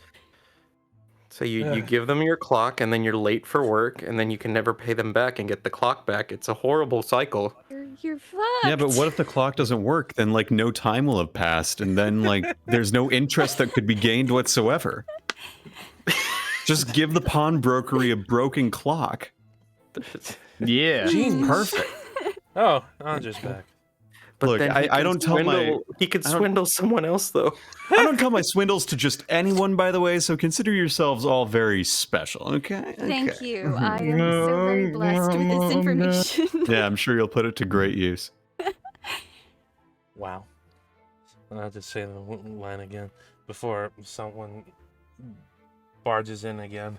D: So you give them your clock and then you're late for work and then you can never pay them back and get the clock back. It's a horrible cycle.
B: You're fucked.
E: Yeah, but what if the clock doesn't work? Then like no time will have passed, and then like there's no interest that could be gained whatsoever. Just give the pawnbrokery a broken clock.
C: Yeah.
A: Genius.
E: Perfect.
A: Oh, Andre's back.
D: But
E: Look,
D: then he
E: I
D: can
E: don't tell my-
D: swindle- he could
E: I don't-
D: swindle someone else though.
E: I don't tell my swindles to just anyone, by the way, so consider yourselves all very special, okay?
B: Thank
E: Okay.
B: you. I am so very blessed with this information.
E: Yeah, I'm sure you'll put it to great use.
A: Wow. I'll just say the line again before someone barges in again.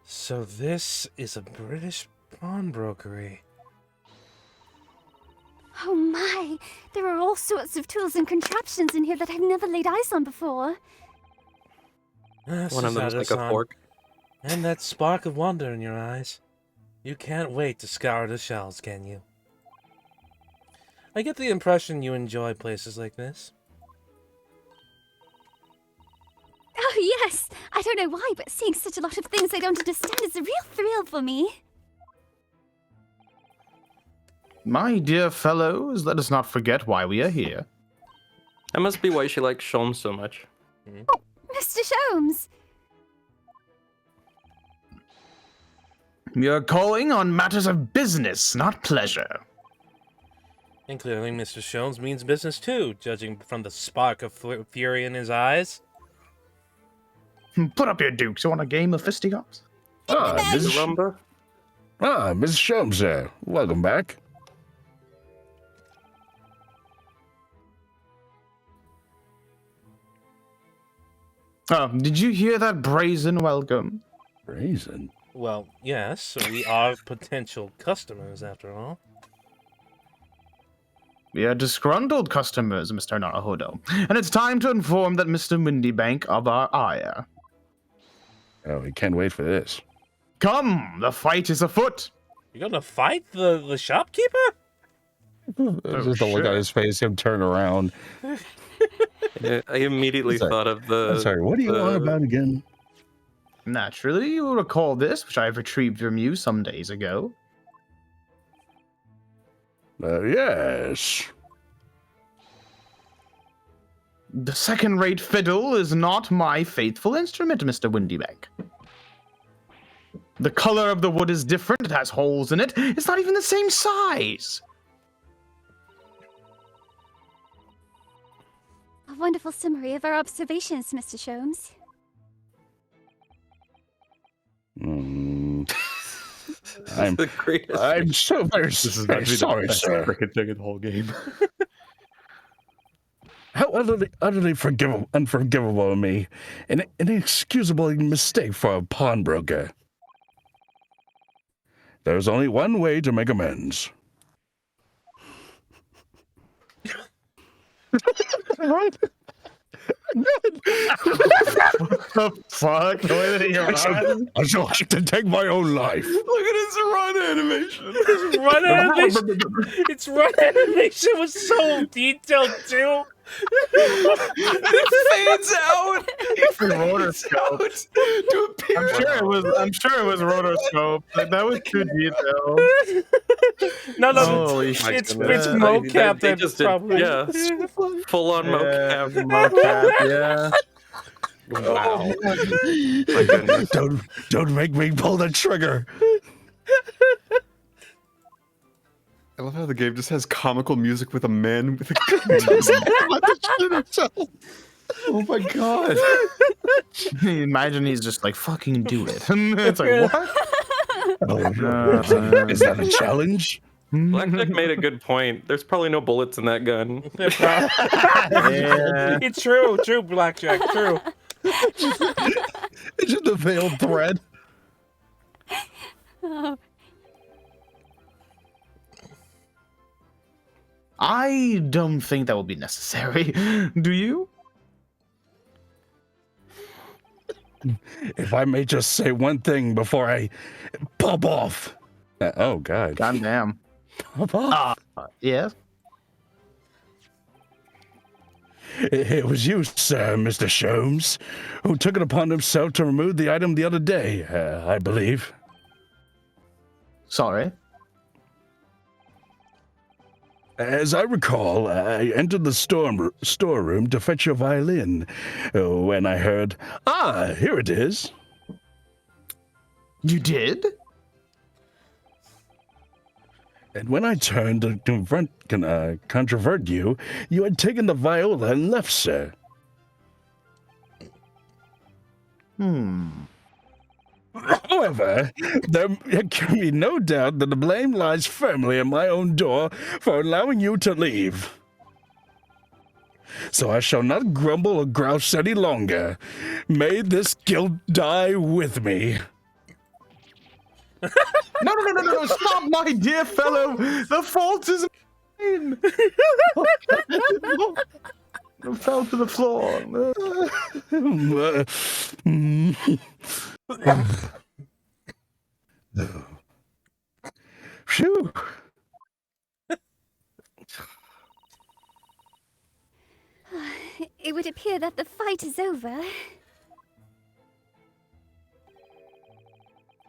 A: So this is a British pawnbrokery.
B: Oh my! There are all sorts of tools and contraptions in here that I've never laid eyes on before.
D: One of them is like a fork.
A: And that spark of wonder in your eyes. You can't wait to scour the shelves, can you? I get the impression you enjoy places like this.
B: Oh yes! I don't know why, but seeing such a lot of things I don't understand is a real thrill for me.
H: My dear fellows, let us not forget why we are here.
D: That must be why she likes Sholmes so much.
B: Mr. Sholmes!
H: We are calling on matters of business, not pleasure.
A: And clearly Mr. Sholmes means business too, judging from the spark of fury in his eyes.
H: Put up your dukes. You want a game of fisticuffs?
F: Ah, Mrs.
D: Rumba?
F: Mrs. Sholmes, welcome back.
H: Oh, did you hear that brazen welcome?
F: Brazen.
A: Well, yes, we are potential customers after all.
H: We are disgruntled customers, Mr. Naruhodo, and it's time to inform that Mr. Windybank of our ire.
F: Oh, we can't wait for this.
H: Come, the fight is afoot.
A: You're gonna fight the shopkeeper?
F: Just the look on his face, him turn around.
D: I immediately
F: Sorry.
D: thought of the.
F: I'm sorry, what do you want about again?
H: Naturally, you will recall this, which I have retrieved from you some days ago.
F: Yes.
H: The second-rate fiddle is not my faithful instrument, Mr. Windybank. The color of the wood is different, it has holes in it, it's not even the same size.
B: A wonderful summary of our observations, Mr. Sholmes.
F: I'm,
D: the greatest.
F: I'm so very,
E: This is
F: very
E: about to be
F: sorry,
E: the best
F: sir.
E: frickin' thing in the whole game.
F: How utterly unforgivable of me. An inexcusable mistake for a pawnbroker. There's only one way to make amends. Right?
H: The fuck? The way that he
F: I shall have to take my own life.
E: Look at his run animation.
A: His run animation. Its run animation was so detailed too.
E: It fades out. It
H: rotoscope.
E: to appear.
H: I'm sure it was rotoscope. Like, that was too detailed.
A: No,
H: Holy shit.
A: it's
H: goodness.
A: mocap
D: They
A: that
D: just did,
A: probably.
D: yeah, full on mocap.
H: Mocap, yeah.
D: Wow. My goodness.
F: Don't make me pull the trigger.
E: I love how the game just has comical music with a man with a gun. Oh my god.
H: Imagine he's just like, fucking do it. It's like, what?
F: Is that a challenge?
D: Blackjack made a good point. There's probably no bullets in that gun.
H: Yeah.
A: It's true, Blackjack, true.
F: It's just a veiled thread.
B: Oh,
H: I don't think that will be necessary. Do you?
F: If I may just say one thing before I pop off. Oh, God.
H: Goddamn.
F: Pop off.
H: Yes?
F: It was you, sir, Mr. Sholmes, who took it upon himself to remove the item the other day, I believe.
H: Sorry.
F: As I recall, I entered the storeroom to fetch your violin when I heard, here it is.
H: You did?
F: And when I turned to controvert you, you had taken the viola and left, sir. However, there can be no doubt that the blame lies firmly at my own door for allowing you to leave. So I shall not grumble or grouse any longer. May this guilt die with me.
H: No, stop, my dear fellow! The fault is mine! I fell to the floor.
F: Phew.
B: It would appear that the fight is over.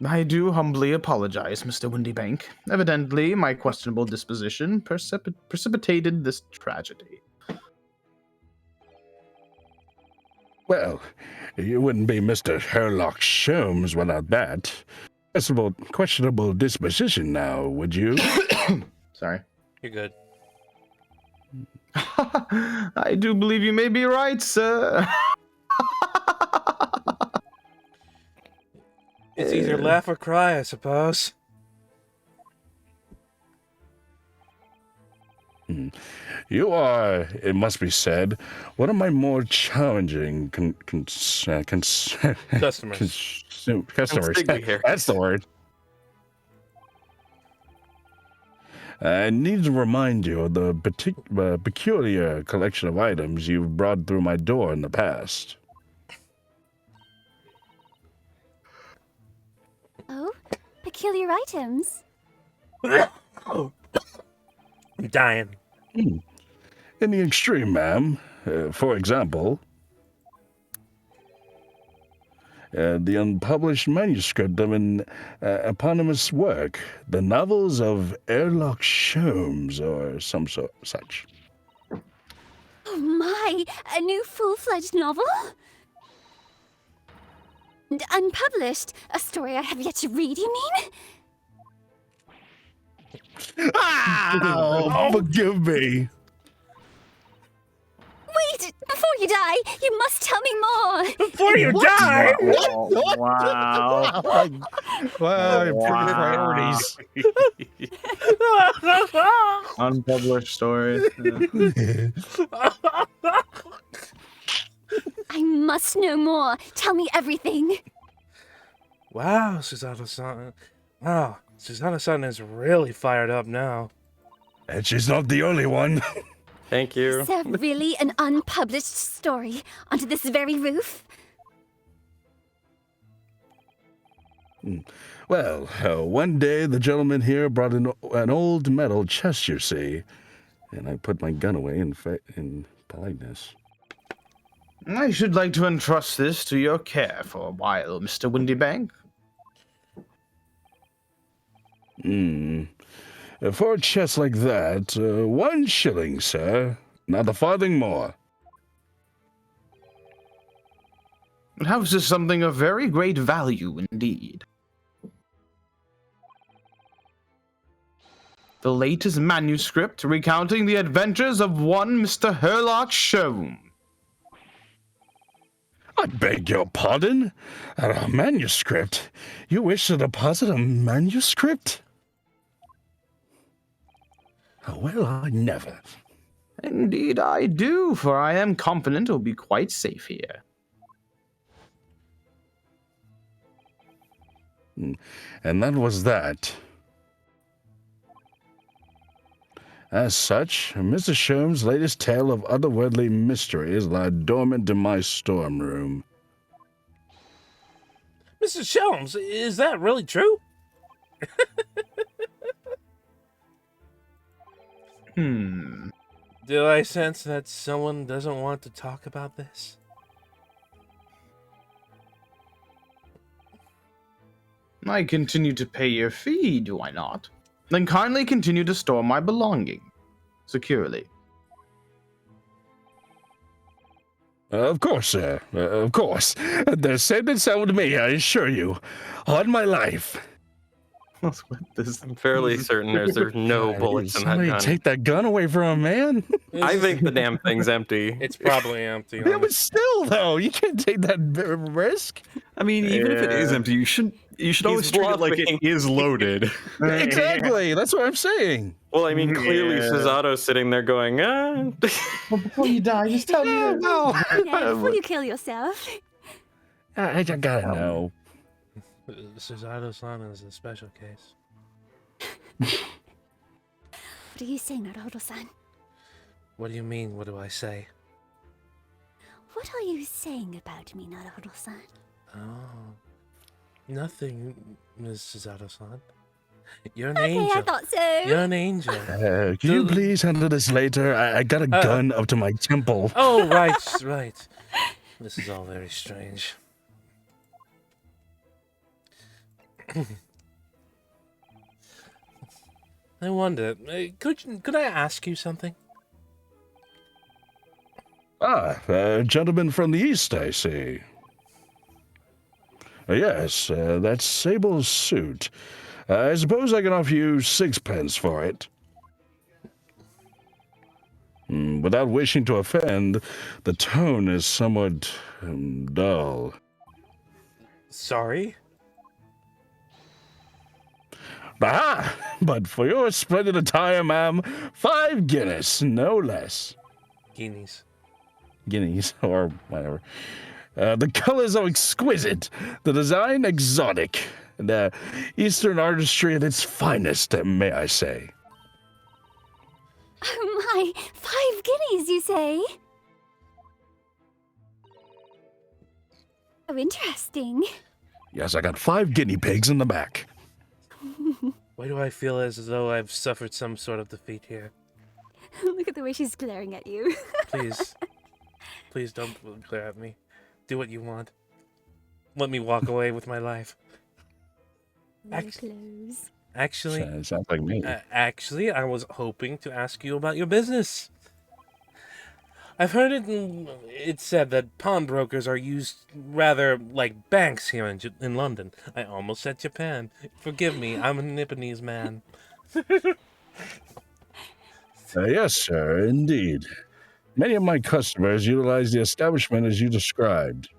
H: I do humbly apologize, Mr. Windybank. Evidently, my questionable disposition precipitated this tragedy.
F: Well, you wouldn't be Mr. Sherlock Sholmes without that. Questionable disposition now, would you?
H: Sorry.
A: You're good.
H: I do believe you may be right, sir.
A: It's either laugh or cry, I suppose.
F: You are, it must be said, one of my more challenging customers.
D: Sticky here.
F: That's the word. I need to remind you of the peculiar collection of items you've brought through my door in the past.
B: Oh, peculiar items.
A: I'm dying.
F: In the extreme, ma'am. For example, the unpublished manuscript of an eponymous work, the novels of Sherlock Sholmes, or some such.
B: Oh my, a new full-fledged novel? And unpublished? A story I have yet to read, you mean?
F: Oh, forgive me.
B: Wait, before you die, you must tell me more.
A: Before you die!
H: Wow.
C: Well, pretty priorities.
H: Unpublished stories.
B: I must know more. Tell me everything.
A: Wow, Susanna-san. Wow, Susanna-san is really fired up now.
F: And she's not the only one.
D: Thank you.
B: Is there really an unpublished story under this very roof?
F: Well, one day the gentleman here brought an old metal chest, you see, and I put my gun away in politeness.
H: I should like to entrust this to your care for a while, Mr. Windybank.
F: For a chest like that, 1 shilling, sir. Not a farthing more.
H: It houses something of very great value indeed. The latest manuscript recounting the adventures of one Mr. Sherlock Sholmes.
F: I beg your pardon? A manuscript? You wish to deposit a manuscript? Oh, well, I never.
H: Indeed I do, for I am confident it will be quite safe here.
F: And that was that. As such, Mr. Sherm's latest tale of otherworldly mysteries lie dormant in my storm room.
A: Mr. Shelms, is that really true? Do I sense that someone doesn't want to talk about this?
H: I continue to pay your fee, do I not? Then kindly continue to store my belonging securely.
F: Of course, sir. Of course. They're safe and sound with me, I assure you. On my life.
H: What's with this?
D: I'm fairly certain there's no
F: God,
D: bullets in that
F: somebody
D: gun.
F: take that gun away from him, man.
D: I think the damn thing's empty.
A: It's probably empty.
F: Yeah, but still, though, you can't take that risk.
E: I mean, even if it is empty, you should always treat it like it
D: bluffing.
E: is loaded.
F: Exactly. That's what I'm saying.
D: Well, I mean, clearly Cesato's sitting there going, ah.
H: Well, before you die, just tell me.
F: No.
B: Before you kill yourself.
F: I gotta know.
A: Suzato-san is a special case.
B: What are you saying, Naruto-san?
A: What do you mean, what do I say?
B: What are you saying about me, Naruto-san?
A: Oh, nothing, Ms. Suzato-san. You're an
B: Okay,
A: angel.
B: I thought so.
A: You're an angel.
F: Can you please handle this later? I got a gun up to my temple.
A: Oh, right, right. This is all very strange. I wonder, could I ask you something?
F: A gentleman from the east, I see. Yes, that's Sable's suit. I suppose I can offer you 6 pence for it. Without wishing to offend, the tone is somewhat dull.
A: Sorry?
F: Aha! But for your splendid attire, ma'am, 5 Guinness, no less.
A: Guineas.
F: Guineas, or whatever. The colors are exquisite, the design exotic, the Eastern artistry at its finest, may I say.
B: Oh my, 5 guineas, you say? Oh, interesting.
F: Yes, I got 5 guinea pigs in the back.
A: Why do I feel as though I've suffered some sort of defeat here?
B: Look at the way she's glaring at you.
A: Please. Please don't glare at me. Do what you want. Let me walk away with my life.
B: Very close.
A: Actually,
F: Sounds like me.
A: actually, I was hoping to ask you about your business. I've heard it's said that pawnbrokers are used rather like banks here in London. I almost said Japan. Forgive me, I'm a Nipponese man.
F: Yes, sir, indeed. Many of my customers utilize the establishment as you described.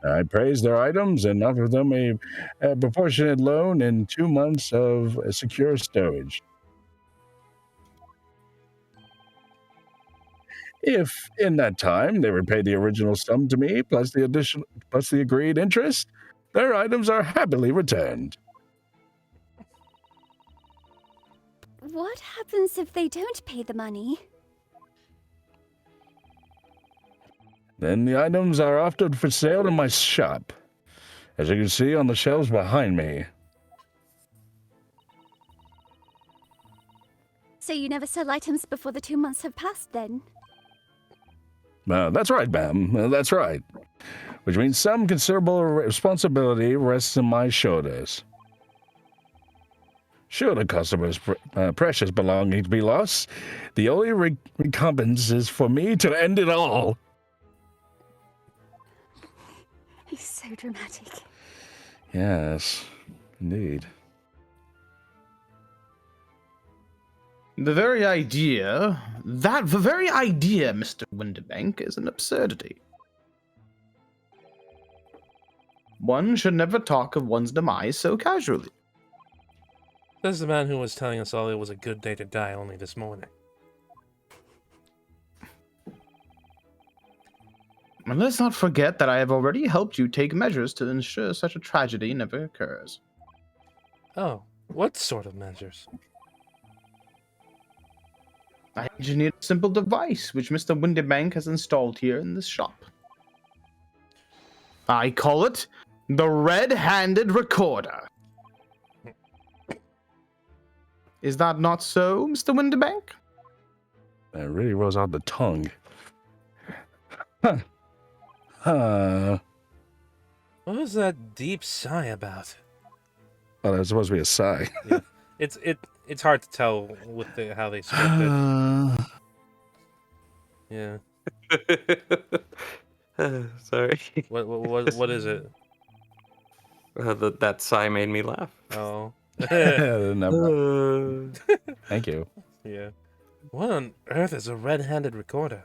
F: I praise their items and offer them a proportionate loan in 2 months of secure stowage. If in that time they repay the original sum to me plus the agreed interest, their items are happily returned.
B: What happens if they don't pay the money?
F: Then the items are offered for sale in my shop, as you can see on the shelves behind me.
B: So you never sell items before the 2 months have passed, then?
F: That's right, ma'am. That's right. Which means some considerable responsibility rests on my shoulders. Should a customer's precious belongings be lost, the only recompense is for me to end it all.
B: He's so dramatic.
F: Yes, indeed.
H: The very idea, Mr. Winterbank, is an absurdity. One should never talk of one's demise so casually.
A: Says the man who was telling us all it was a good day to die only this morning.
H: And let's not forget that I have already helped you take measures to ensure such a tragedy never occurs.
A: Oh, what sort of measures?
H: I engineered a simple device which Mr. Windybank has installed here in this shop. I call it the Red-Handed Recorder. Is that not so, Mr. Windybank?
F: That really rolls out the tongue. Huh. Huh.
A: What was that deep sigh about?
F: Oh, that was supposed to be a sigh.
A: Yeah. It's hard to tell with how they scripted. Yeah.
D: Sorry.
A: What is it?
D: That sigh made me laugh.
A: Oh.
F: Never. Thank you.
A: Yeah. What on earth is a red-handed recorder?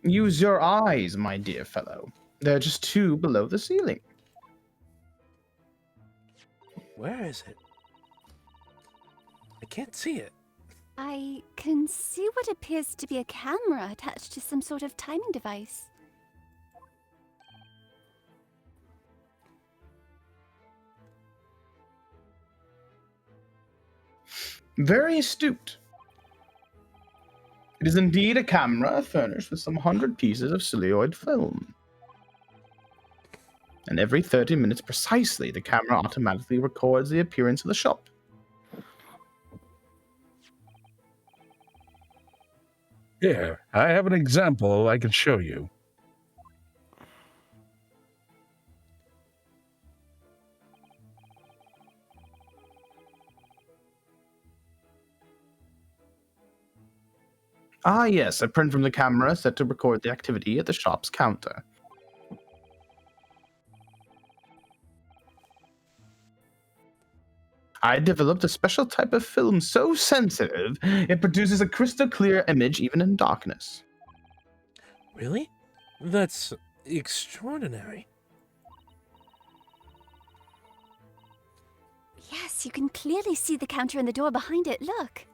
H: Use your eyes, my dear fellow. They're just 2 below the ceiling.
A: Where is it? I can't see it.
B: I can see what appears to be a camera attached to some sort of timing device.
H: Very astute. It is indeed a camera furnished with some 100 pieces of celluloid film. And every 30 minutes precisely, the camera automatically records the appearance of the shop.
F: Here, I have an example I can show you.
H: Ah, yes, a print from the camera set to record the activity at the shop's counter. I developed a special type of film so sensitive, it produces a crystal clear image even in darkness.
A: Really? That's extraordinary.
B: Yes, you can clearly see the counter and the door behind it. Look.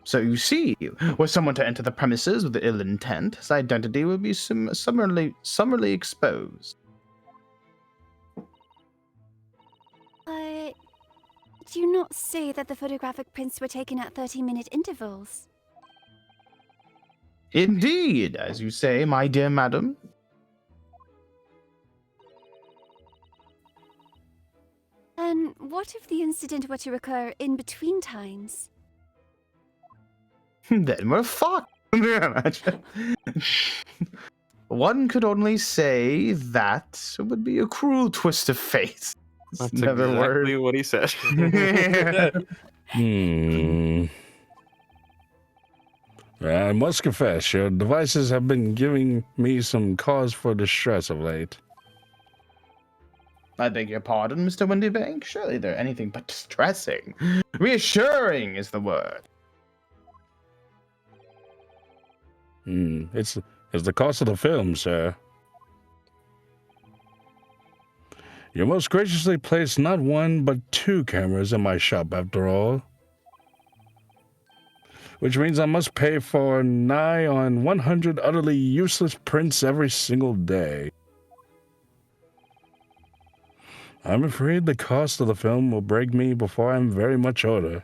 H: So you see, were someone to enter the premises with ill intent, his identity would be summarily exposed.
B: But do you not say that the photographic prints were taken at 30-minute intervals?
H: Indeed, as you say, my dear madam.
B: And what if the incident were to occur in between times?
H: Then we're fucked. One could only say that would be a cruel twist of fate.
D: That's
H: Never
D: exactly what he said.
F: I must confess, your devices have been giving me some cause for distress of late.
H: I beg your pardon, Mr. Windybank. Surely they're anything but distressing. Reassuring is the word.
F: It's the cost of the film, sir. You most graciously placed not 1 but 2 cameras in my shop, after all. Which means I must pay for nigh on 100 utterly useless prints every single day. I'm afraid the cost of the film will break me before I'm very much older.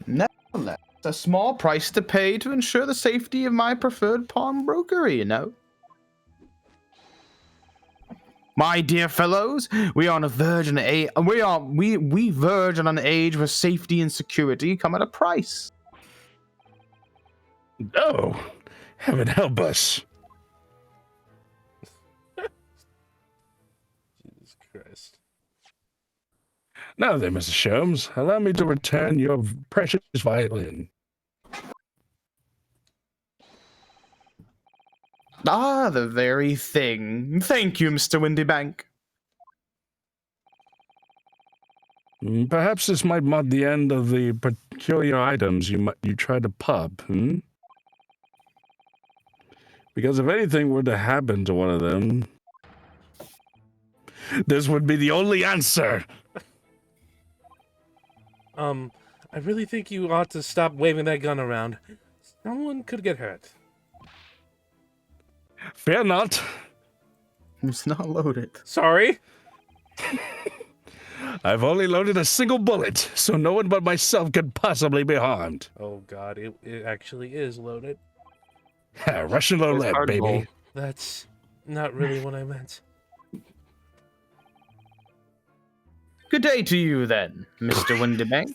H: Nevertheless, a small price to pay to ensure the safety of my preferred pawnbrokery, you know. My dear fellows, we are on a verge on we verge on an age where safety and security come at a price.
F: Oh, heaven help us.
A: Jesus Christ.
F: Now then, Mr. Sholmes, allow me to return your precious violin.
H: Ah, the very thing. Thank you, Mr. Windybank.
F: Perhaps this might mark the end of the peculiar items you tried to pop, Because if anything were to happen to one of them, this would be the only answer.
A: I really think you ought to stop waving that gun around. Someone could get hurt.
F: Fear not.
C: It's not loaded.
A: Sorry?
F: I've only loaded a single bullet, so no one but myself could possibly be harmed.
A: Oh god, it actually is loaded.
F: Russian roulette,
D: hardball.
F: baby.
A: That's not really what I meant.
H: Good day to you, then, Mr. Windybank.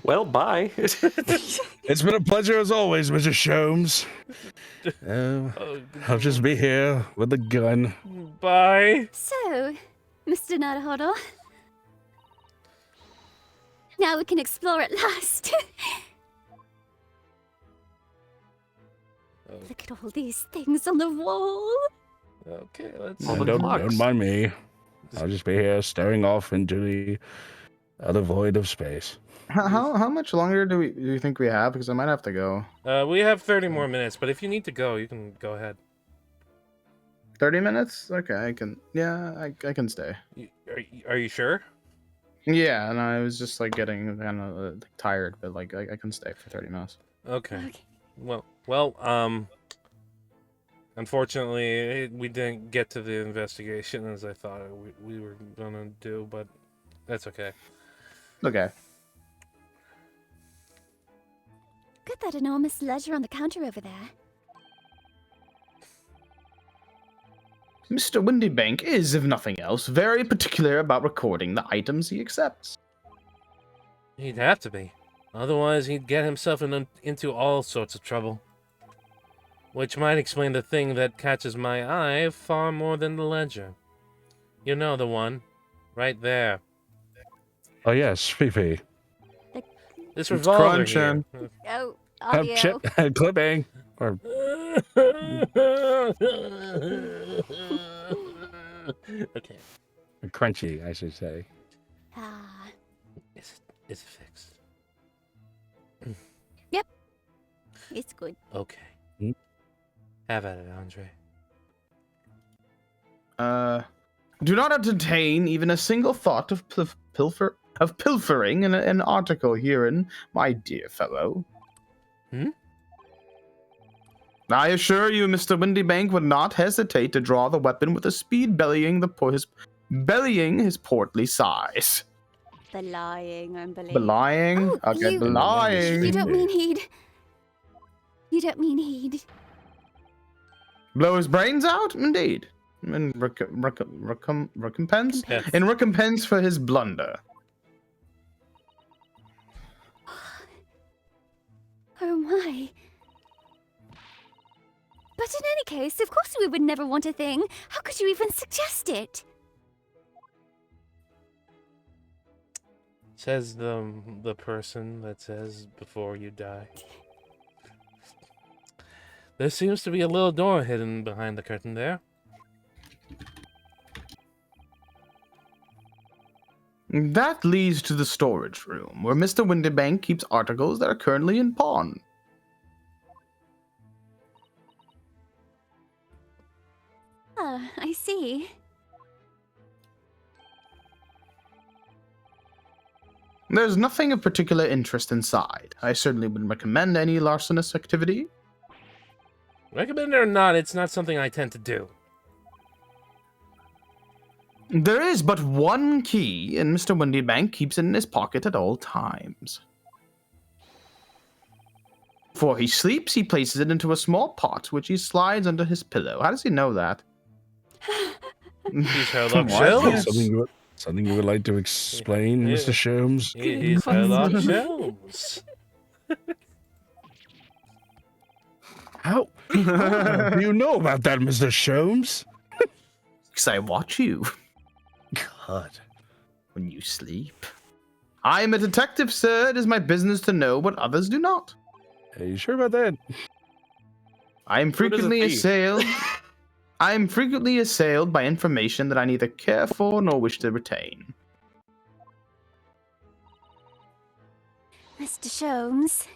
D: Well, bye.
F: It's been a pleasure as always, Mr. Sholmes. I'll just be here with the gun.
A: Bye.
B: So, Mr. Naruhodo, now we can explore at last. Look at all these things on the wall.
A: Okay, let's...
D: All the
F: Don't
D: clocks.
F: mind me. I'll just be here staring off into the other void of space.
C: How much longer do you think we have? Because I might have to go.
A: We have 30 more minutes, but if you need to go, you can go ahead.
C: 30 minutes? Okay, I can. Yeah, I can stay.
A: Are you sure?
C: Yeah, and I was just like getting kind of tired, but like I can stay for 30 minutes.
A: Okay.
B: Okay.
A: Well, unfortunately, we didn't get to the investigation as I thought we were gonna do, but that's okay.
C: Okay.
B: Look at that enormous ledger on the counter over there.
H: Mr. Windybank is, if nothing else, very particular about recording the items he accepts.
A: He'd have to be. Otherwise, he'd get himself into all sorts of trouble. Which might explain the thing that catches my eye far more than the ledger. You know the one. Right there.
F: Oh yes, Fifi.
A: This revolver
C: crunching.
A: here.
B: Oh, audio.
F: Chip clipping. Or
A: Okay.
F: crunchy, I should say.
B: Ah,
A: Is it fixed?
B: it's good.
A: Okay.
F: Hmm?
A: Have at it, Andre.
H: Do not entertain even a single thought of pilfering an article herein, my dear fellow.
A: Hmm?
H: I assure you, Mr. Windybank would not hesitate to draw the weapon with a speed bellying his portly size.
B: Belying, I believe.
H: Belying?
B: Oh,
H: Okay,
B: you-
H: belying.
B: You don't mean he'd... You don't mean he'd...
H: Blow his brains out? Indeed. In recompense?
A: Yes.
H: In recompense for his blunder.
B: Oh my. But in any case, of course we would never want a thing. How could you even suggest it?
A: Says the person that says before you die. There seems to be a little door hidden behind the curtain there.
H: That leads to the storage room, where Mr. Windybank keeps articles that are currently in pawn.
B: Ah, I see.
H: There's nothing of particular interest inside. I certainly wouldn't recommend any larcenous activity.
A: Recommend it or not, it's not something I tend to do.
H: There is but one key, and Mr. Windybank keeps it in his pocket at all times. Before he sleeps, he places it into a small pot, which he slides under his pillow. How does he know that?
A: He's Sherlock
H: What?
A: Holmes.
F: Something you would like to explain,
A: Yeah.
F: Mr. Sholmes?
A: He's Sherlock Holmes.
F: How do you know about that, Mr. Sholmes?
H: Because I watch you
F: God.
H: when you sleep. I am a detective, sir. It is my business to know what others do not.
F: Are you sure about that?
H: I am
D: Who does
H: frequently
D: it be?
H: assailed. I am frequently assailed by information that I neither care for nor wish to retain.
B: Mr. Sholmes,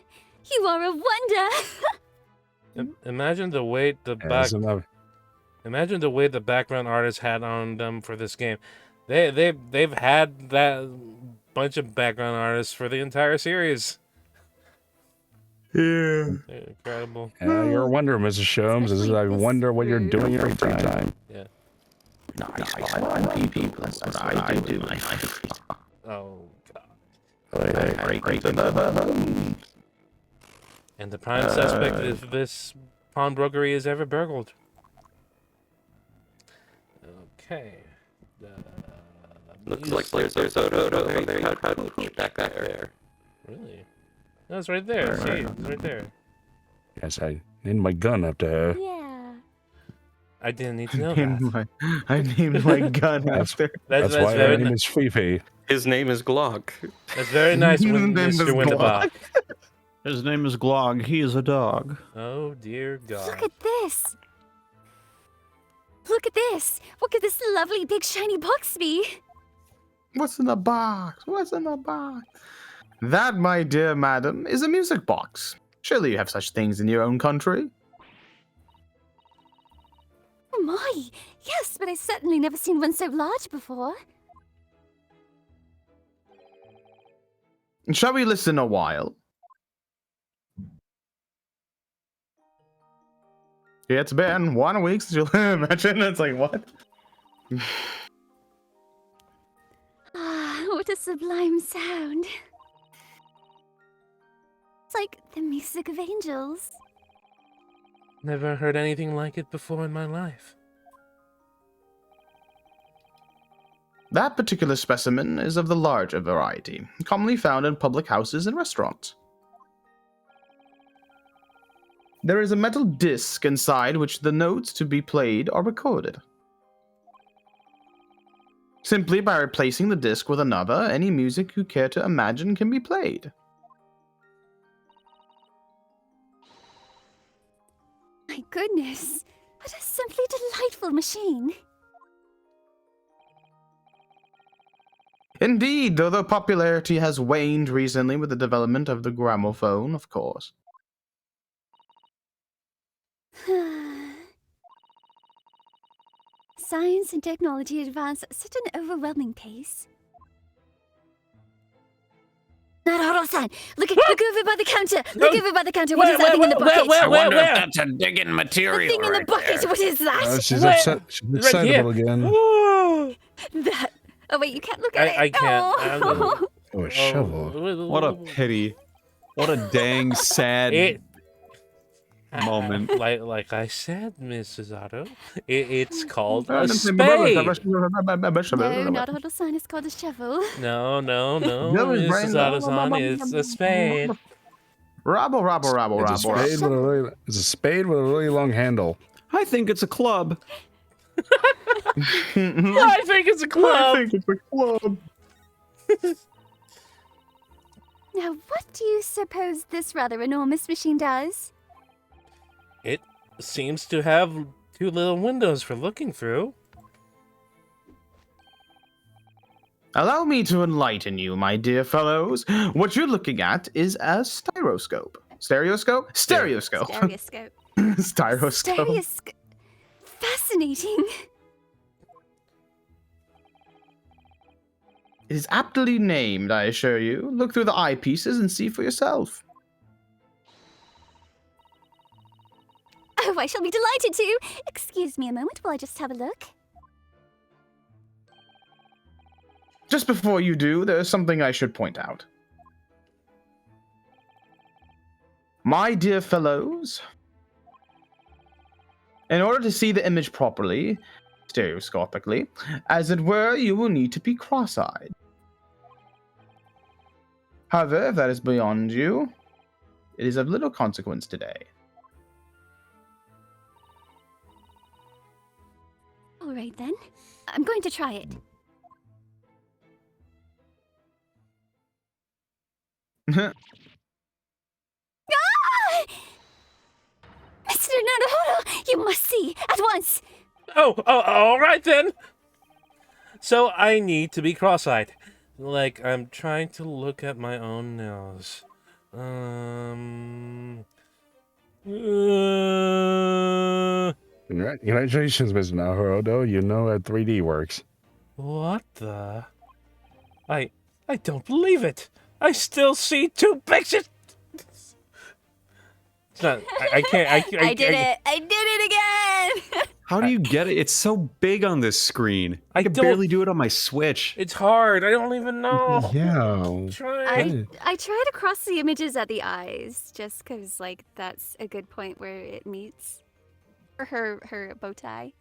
B: you are a wonder.
A: Imagine the weight Imagine the way the background artists had on them for this game. They've had that bunch of background artists for the entire series.
H: Yeah.
A: Incredible.
F: You're a wonder, Mrs. Sholmes.
B: Especially
F: I
B: this
F: wonder what you're
B: group.
F: doing in your free time.
A: Yeah.
H: Nice fun, people. That's what I do.
A: Oh god.
H: I break into the home.
A: And the prime suspect if this pawnbrokery is ever burgled. Okay.
D: Looks like there's a very coach back there.
A: Really? No, it's right there. See, it's right there.
F: Yes, I named my gun after her.
B: Yeah.
A: I didn't need to know that.
H: I named my gun after.
F: That's why her
A: very
F: name is Fifi.
D: His name is Glock.
A: That's very nice,
H: His name is
A: Mr. Winterbach.
E: His name is Glog. He is a dog.
A: Oh dear God.
B: Look at this. Look at this. What could this lovely big shiny box be?
H: What's in the box? What's in the box? That, my dear madam, is a music box. Surely you have such things in your own country.
B: Oh my. Yes, but I've certainly never seen one so large before.
H: Shall we listen a while? It's been 1 week since you imagine. It's like, what?
B: Ah, what a sublime sound. It's like the music of angels.
A: Never heard anything like it before in my life.
H: That particular specimen is of the larger variety, commonly found in public houses and restaurants. There is a metal disc inside which the notes to be played are recorded. Simply by replacing the disc with another, any music you care to imagine can be played.
B: My goodness, what a simply delightful machine.
H: Indeed, though the popularity has waned recently with the development of the gramophone, of course.
B: Science and technology advance at such an overwhelming pace. Naruto-san, look over by the counter. Look over by the counter. What is that thing in the bucket?
A: Where?
F: That's
I: a digging
B: The
I: material
B: thing in the bucket. What is that?
F: she's
A: Where?
F: upset. She's
A: Right
F: excitable
A: here.
F: again.
A: Woo!
B: That. Oh wait, you can't look at it.
A: I can't.
B: Oh.
F: Oh, a shovel.
E: What a pity. What a dang sad
A: It,
E: moment.
A: like I said, Mrs. Otto, it's called
H: No,
A: a spade.
B: Naruto-san is called a shovel.
A: No,
H: No, his brain-
A: Mrs. Otto-san, it's a spade.
H: Rabble.
F: It's a spade with a really long handle.
E: I think it's a club.
A: I think it's a club.
H: I think it's a club.
B: Now, what do you suppose this rather enormous machine does?
A: It seems to have 2 little windows for looking through.
H: Allow me to enlighten you, my dear fellows. What you're looking at is a styroscope. Stereoscope? Stereoscope.
B: Stereoscope.
H: Styroscope.
B: Stereoscope. Fascinating.
H: It is aptly named, I assure you. Look through the eyepieces and see for yourself.
B: Oh, I shall be delighted to. Excuse me a moment while I just have a look.
H: Just before you do, there's something I should point out. My dear fellows, in order to see the image properly, stereoscopically, as it were, you will need to be cross-eyed. However, if that is beyond you, it is of little consequence today.
B: All right then. I'm going to try it. Ah! Mr. Naruto, you must see at once.
A: Oh, all right then. So I need to be cross-eyed. Like I'm trying to look at my own nose.
F: Congratulations, Mr. Naruto. You know how 3D works.
A: What the? I don't believe it. I still see two pictures. It's not. I can't.
B: I did it. I did it again.
E: How do you get it? It's so big on this screen. I can
A: don't-
E: barely do it on my Switch.
A: It's hard. I don't even know.
F: Yeah.
A: Try.
B: I try to cross the images at the eyes, just because like that's a good point where it meets. Or her bow tie.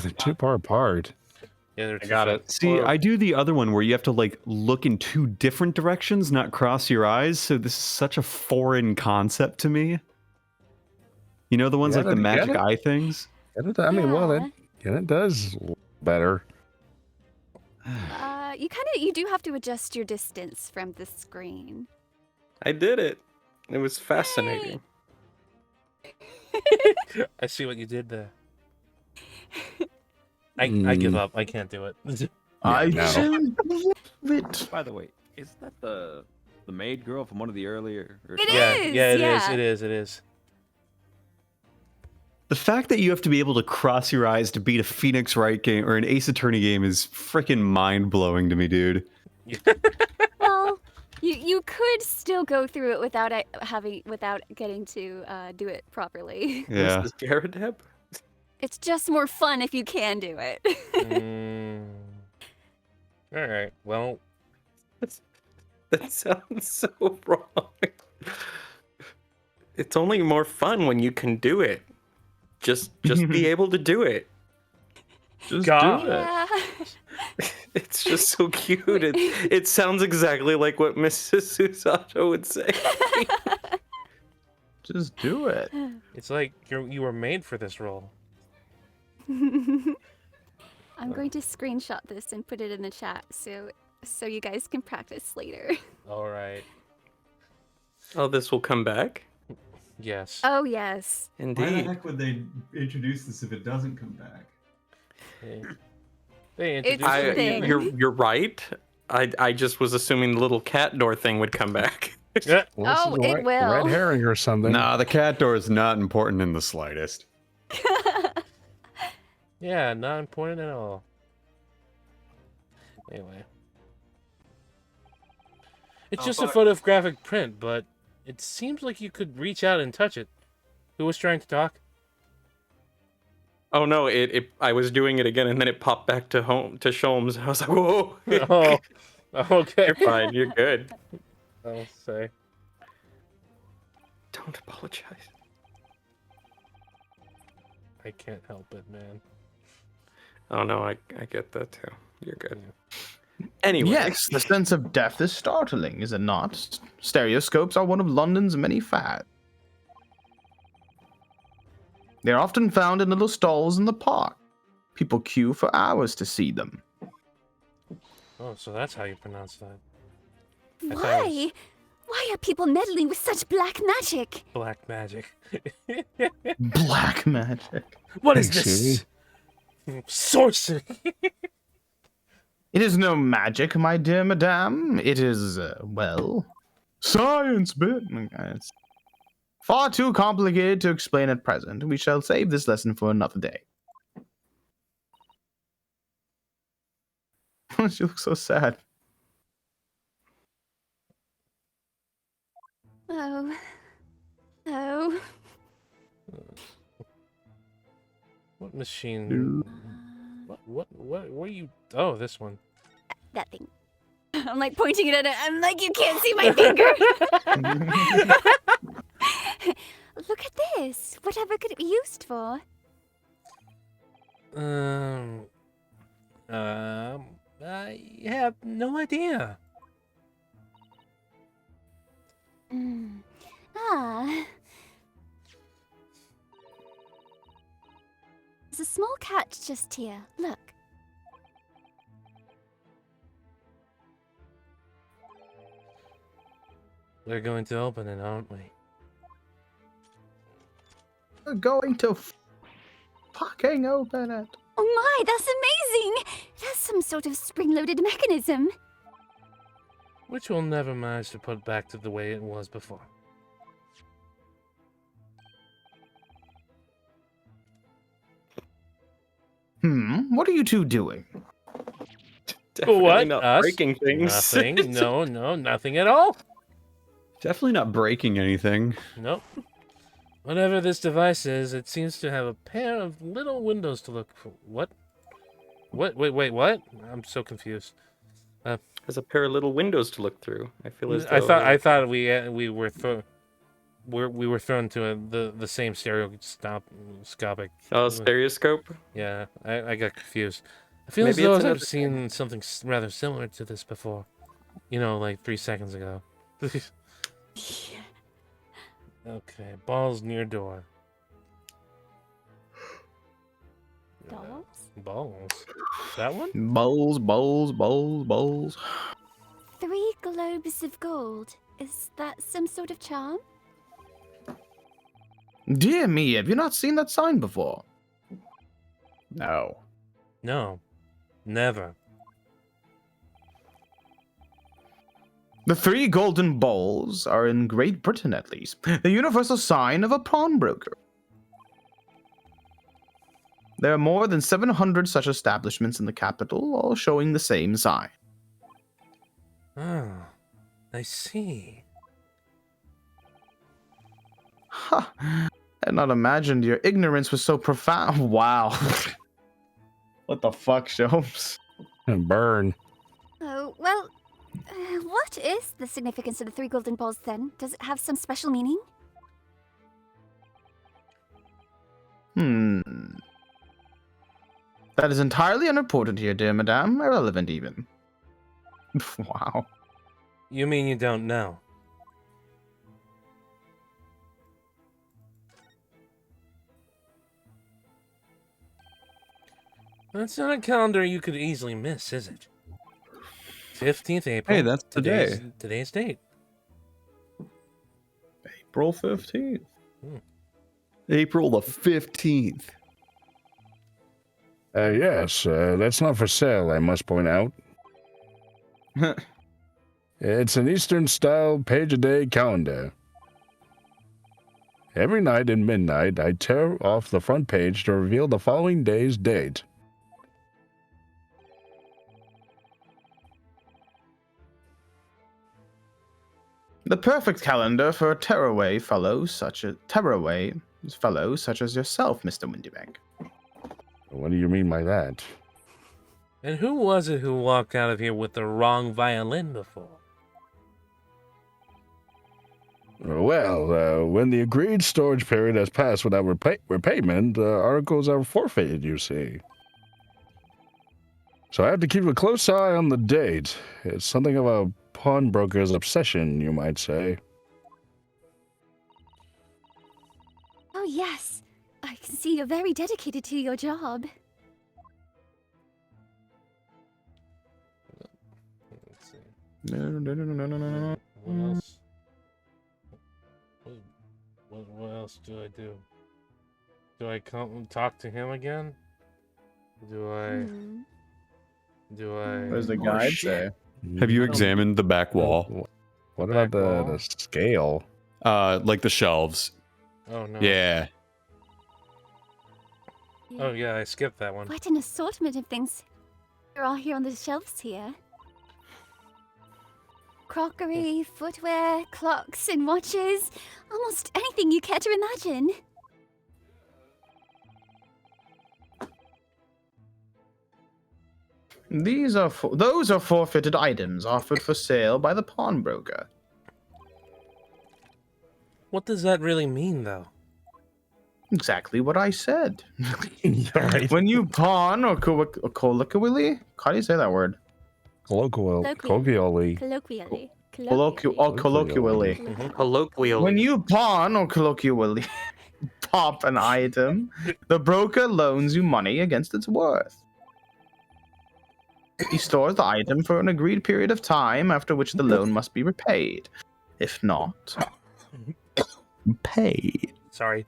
F: They're too far apart.
A: Yeah, they're
C: I got it.
E: See, I do the other one where you have to like look in two different directions, not cross your eyes. So this is such a foreign concept to me. You know the ones like the magic eye things?
F: I mean, well, it does better.
B: You do have to adjust your distance from the screen.
D: I did it. It was fascinating.
A: I see what you did there. I give up. I can't do it.
H: I
F: no.
H: don't believe it.
I: By the way, is that the maid girl from one of the earlier?
B: It is,
A: Yeah,
B: yeah.
A: It is.
E: The fact that you have to be able to cross your eyes to beat a Phoenix Wright game or an Ace Attorney game is freaking mind blowing to me, dude.
B: Well, you could still go through it without getting to do it properly.
E: Yeah.
D: Was this Garradeb?
B: It's just more fun if you can do it.
A: All right. Well,
D: That sounds so wrong. It's only more fun when you can do it. Just be able to do it.
H: Just
A: God.
H: do it.
B: Yeah.
D: It's just so cute. It sounds exactly like what Mrs. Susato would say.
H: Just do it.
A: it's like you were made for this role.
B: I'm going to screenshot this and put it in the chat so you guys can practice later.
A: All right.
D: Oh, this will come back?
A: Yes.
B: Oh yes.
D: Indeed.
E: would they introduce this if it doesn't come back?
A: They
B: It's
A: introduced it.
B: thing.
D: You're right. I just was assuming the little cat door thing would come back.
A: Yeah.
F: Well, this
B: Oh,
F: is a
B: it
F: red,
B: will.
F: red herring or something.
E: Nah, the cat door is not important in the slightest.
A: Yeah, not important at all. Anyway. It's just a photographic print, but it seems like you could reach out and touch it. Who was trying to talk?
D: Oh no, I was doing it again and then it popped back to Sholmes. I was like, whoa.
A: Oh, okay.
D: You're fine, you're good.
A: I'll say.
D: Don't apologize.
A: I can't help it, man.
D: Oh no, I get that too. You're good. Anyway.
H: Yes, the sense of death is startling, is it not? Stereoscopes are one of London's many fads. They're often found in little stalls in the park. People queue for hours to see them.
A: Oh, so that's how you pronounce that. I thought it was
B: Why? Why are people meddling with such black magic?
A: black magic.
H: Black magic.
A: What is
F: Thanks,
A: this? Sorcery.
H: It is no magic, my dear madame. It is, well, science, bit. It's far too complicated to explain at present. We shall save this lesson for another day. She looks so sad.
B: Oh. Oh.
A: What machine? What were you? Oh, this one.
B: That thing. I'm like pointing it at it. I'm like, you can't see my finger. Look at this. Whatever could it be used for?
A: I have no idea.
B: Ah. There's a small catch just here. Look.
A: We're going to open it, aren't we?
H: We're going to fucking open it.
B: Oh my, that's amazing! It has some sort of spring-loaded mechanism.
A: Which we'll never manage to put back to the way it was before.
H: What are you two doing?
D: Definitely
A: What?
D: not
A: Us?
D: breaking things.
A: Nothing. No, nothing at all.
E: Definitely not breaking anything.
A: Nope. Whatever this device is, it seems to have a pair of little windows to look for. What? Wait, what? I'm so confused.
D: Has a pair of little windows to look through. I feel as though
A: I thought we were thrown to the same stereoscopic.
D: stereoscope.
A: Yeah, I got confused. I feel as
D: Maybe
A: though
D: it's
A: I've
D: another
A: seen something rather similar to this before. You know, like 3 seconds ago. Okay, balls near door.
B: Dolls?
A: Balls? That one?
H: Bowls, bowls, bowls, bowls.
B: 3 globes of gold. Is that some sort of charm?
H: Dear me, have you not seen that sign before?
E: No.
A: No. Never.
H: The 3 golden bowls are in Great Britain, at least, the universal sign of a pawnbroker. There are more than 700 such establishments in the capital, all showing the same sign.
A: Oh, I see.
H: Ha! I had not imagined your ignorance was so profound. Wow. What the fuck, Sholmes?
F: Burn.
B: Oh, well, what is the significance of the 3 golden balls then? Does it have some special meaning?
H: That is entirely unimportant here, dear madame. Irrelevant, even. Wow.
A: You mean you don't know? That's not a calendar you could easily miss, is it? 15th April.
E: Hey, that's today.
A: Today's date.
H: April 15th.
E: April the 15th.
F: Yes, that's not for sale, I must point out. It's an Eastern-style page-a-day calendar. Every night at midnight, I tear off the front page to reveal the following day's date.
H: The perfect calendar for a tearaway fellow such as yourself, Mr. Windybank.
F: What do you mean by that?
A: And who was it who walked out of here with the wrong violin before?
F: Well, when the agreed storage period has passed without repayment, articles are forfeited, you see. So I have to keep a close eye on the date. It's something of a pawnbroker's obsession, you might say.
B: Oh, yes. I can see you're very dedicated to your job.
A: Let's see.
H: No.
A: What else? What else do I do? Do I come talk to him again? Do I?
H: What does the guide say?
E: Have you examined the back wall?
F: What about
A: Back wall?
F: the scale?
E: Like the shelves.
A: Oh no.
E: Yeah.
A: Oh yeah, I skipped that one.
B: What an assortment of things. They're all here on the shelves here. Crockery, footwear, clocks and watches. Almost anything you care to imagine.
H: Those are forfeited items offered for sale by the pawnbroker.
A: What does that really mean, though?
H: Exactly what I said.
F: Right.
H: When you pawn or colloquially, how do you say that word?
F: Colloquially.
B: Colloquially.
H: Colloquially.
D: Colloquially.
H: When you pawn or colloquially pop an item, the broker loans you money against its worth. He stores the item for an agreed period of time, after which the loan must be repaid. If not, paid.
A: Sorry.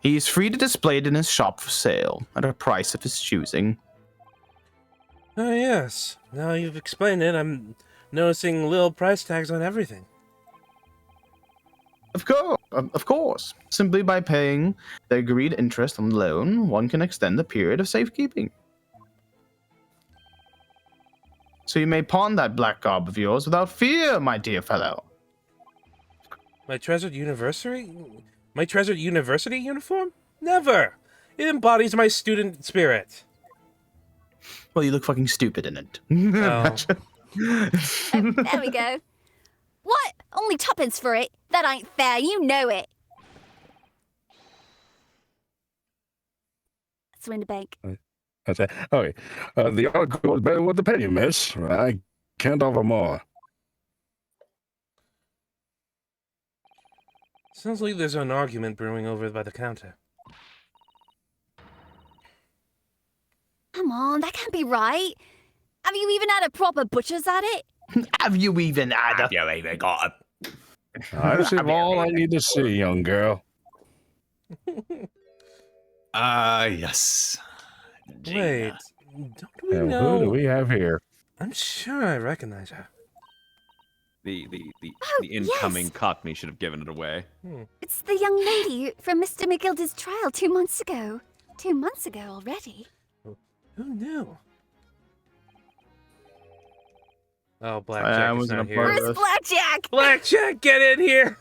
H: He is free to display it in his shop for sale, at a price of his choosing.
A: Oh yes. Now you've explained it, I'm noticing little price tags on everything.
H: Of course. Simply by paying the agreed interest on the loan, one can extend the period of safekeeping. So you may pawn that black garb of yours without fear, my dear fellow.
A: My treasured university? My treasured university uniform? Never! It embodies my student spirit.
H: Well, you look fucking stupid in it.
A: Oh.
B: There we go. What? Only tuppence for it? That ain't fair, you know it. That's Windy Bank.
F: Okay. The article is better with the penny, miss. I can't offer more.
A: Sounds like there's an argument brewing over by the counter.
B: Come on, that can't be right. Have you even had a proper butcher's at it?
H: Have you even had a...
G: You even got
F: I see all I need to see, young girl.
E: Yes.
A: Wait, don't we
F: Now,
A: know?
F: who do we have here?
A: I'm sure I recognize her.
I: The
B: Oh,
I: incoming
B: yes.
I: cockney should have given it away.
B: It's the young lady from Mr. McGilda's trial 2 months ago. 2 months ago already.
A: Who knew? Oh,
H: I
A: Blackjack is
H: wasn't
A: not
H: a part
A: here.
H: of
B: Where's Blackjack?
A: Blackjack, get in here!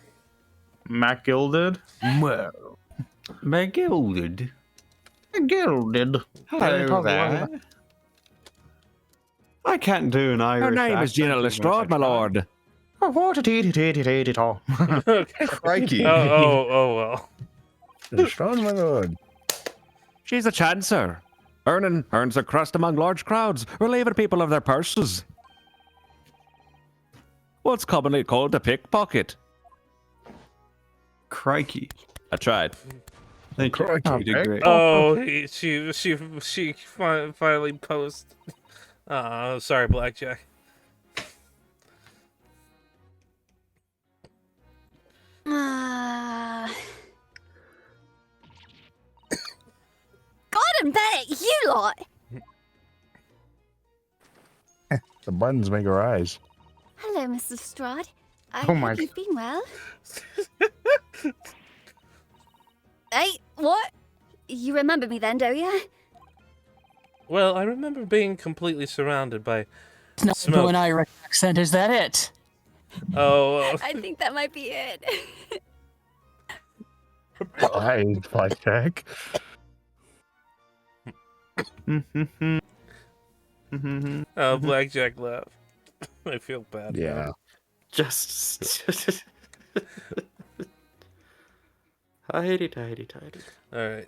H: Mac Gilded? Well,
E: McGilded.
H: Gilded.
E: Hello there. I can't do an Irish
J: Her name is
E: accent
J: Gina
E: even if
J: Lestrade,
E: I
J: my
E: try.
J: lord.
H: Oh, what a tee all.
E: Crikey.
A: Oh, well.
F: Lestrade, my lord.
J: She's a chancer. Earns a crust among large crowds, relieving people of their purses. What's commonly called a pickpocket.
E: Crikey.
J: I tried.
E: Thank you.
F: Crikey.
E: You did great.
A: Oh, she finally posted. Oh, sorry, Blackjack.
B: God and Bennett, you lot!
F: The buttons make her eyes.
B: Hello, Mr. Lestrade. I
H: Oh my
B: hope you've been well. Hey, what? You remember me then, don't you?
A: Well, I remember being completely surrounded by
K: It's not
A: smoke.
K: an Irish accent, is that it?
A: Oh,
B: I think that might be it.
F: Hi, Blackjack.
A: oh, Blackjack left. I feel bad. for
F: Yeah.
A: him.
D: Just. Tidy.
A: All right.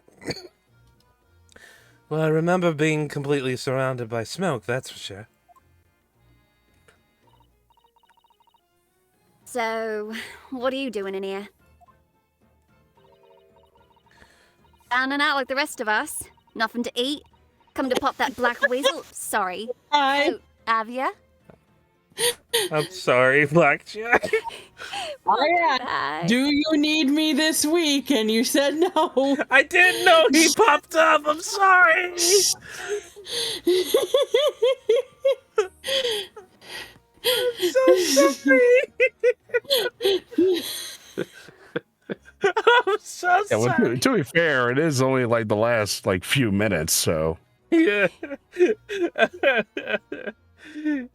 A: Well, I remember being completely surrounded by smoke. That's for sure.
B: So, what are you doing in here? Down and out like the rest of us? Nothing to eat? Come to pop that black weasel? Sorry.
K: Hi.
B: Oh, have ya?
A: I'm sorry, Blackjack.
B: Bye.
K: Do you need me this week? And you said no.
A: I didn't know he popped up. I'm sorry. I'm so sorry. I'm so
F: Yeah, well,
A: sorry.
F: to be fair, it is only like the last few minutes, so
A: Yeah.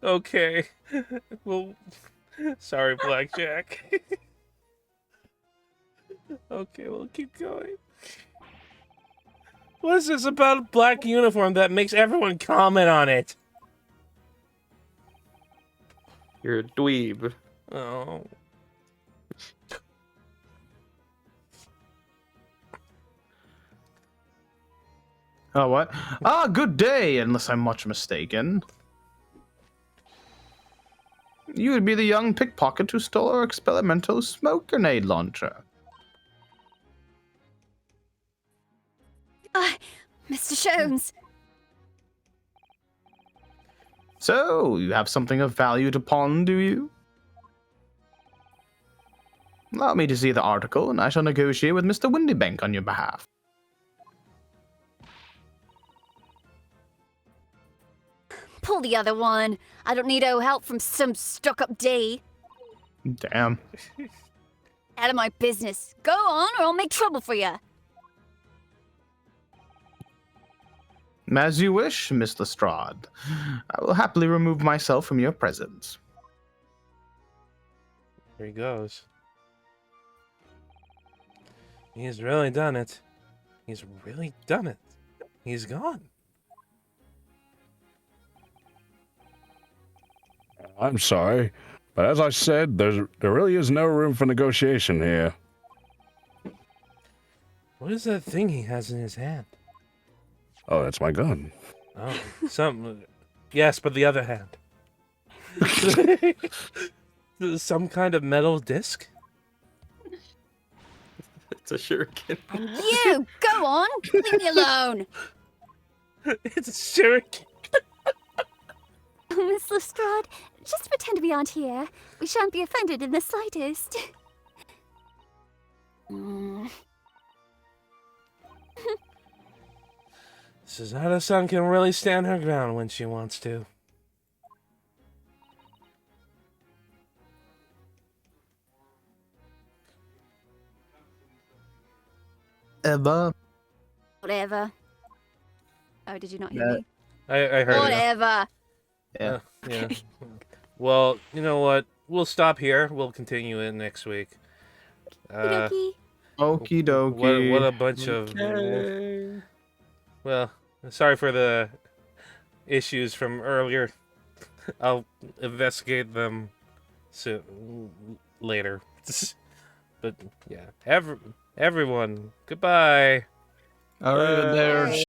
A: Okay. Well, sorry, Blackjack. Okay, we'll keep going. What is this about a black uniform that makes everyone comment on it?
D: You're a dweeb.
A: Oh.
H: Oh, what? Ah, good day, unless I'm much mistaken. You would be the young pickpocket who stole our experimental smoke grenade launcher.
B: Mr. Shones.
H: So, you have something of value to pawn, do you? Allow me to see the article, and I shall negotiate with Mr. Windybank on your behalf.
B: Pull the other one. I don't need no help from some stuck-up D.
H: Damn.
B: Out of my business. Go on, or I'll make trouble for you.
H: As you wish, Miss Lestrade. I will happily remove myself from your presence.
A: Here he goes. He's really done it. He's really done it. He's gone.
F: I'm sorry, but as I said, there really is no room for negotiation here.
A: What is that thing he has in his hand?
F: Oh, that's my gun.
A: Oh, some. Yes, but the other hand. Some kind of metal disc?
D: It's a shuriken.
B: And you, go on, leave me alone.
A: It's a shuriken.
B: Oh, Miss Lestrade, just pretend we aren't here. We shan't be offended in the slightest.
A: Susanna-san can really stand her ground when she wants to.
H: Eva.
B: Whatever. Oh, did you not hear me?
A: I heard it.
B: Whatever.
H: Yeah.
A: Yeah. Well, you know what? We'll stop here. We'll continue it next week.
B: Okie
H: Okie dokie.
A: What a bunch of... Well, sorry for the issues from earlier. I'll investigate them later. But yeah, everyone, goodbye.
H: Arrivederci.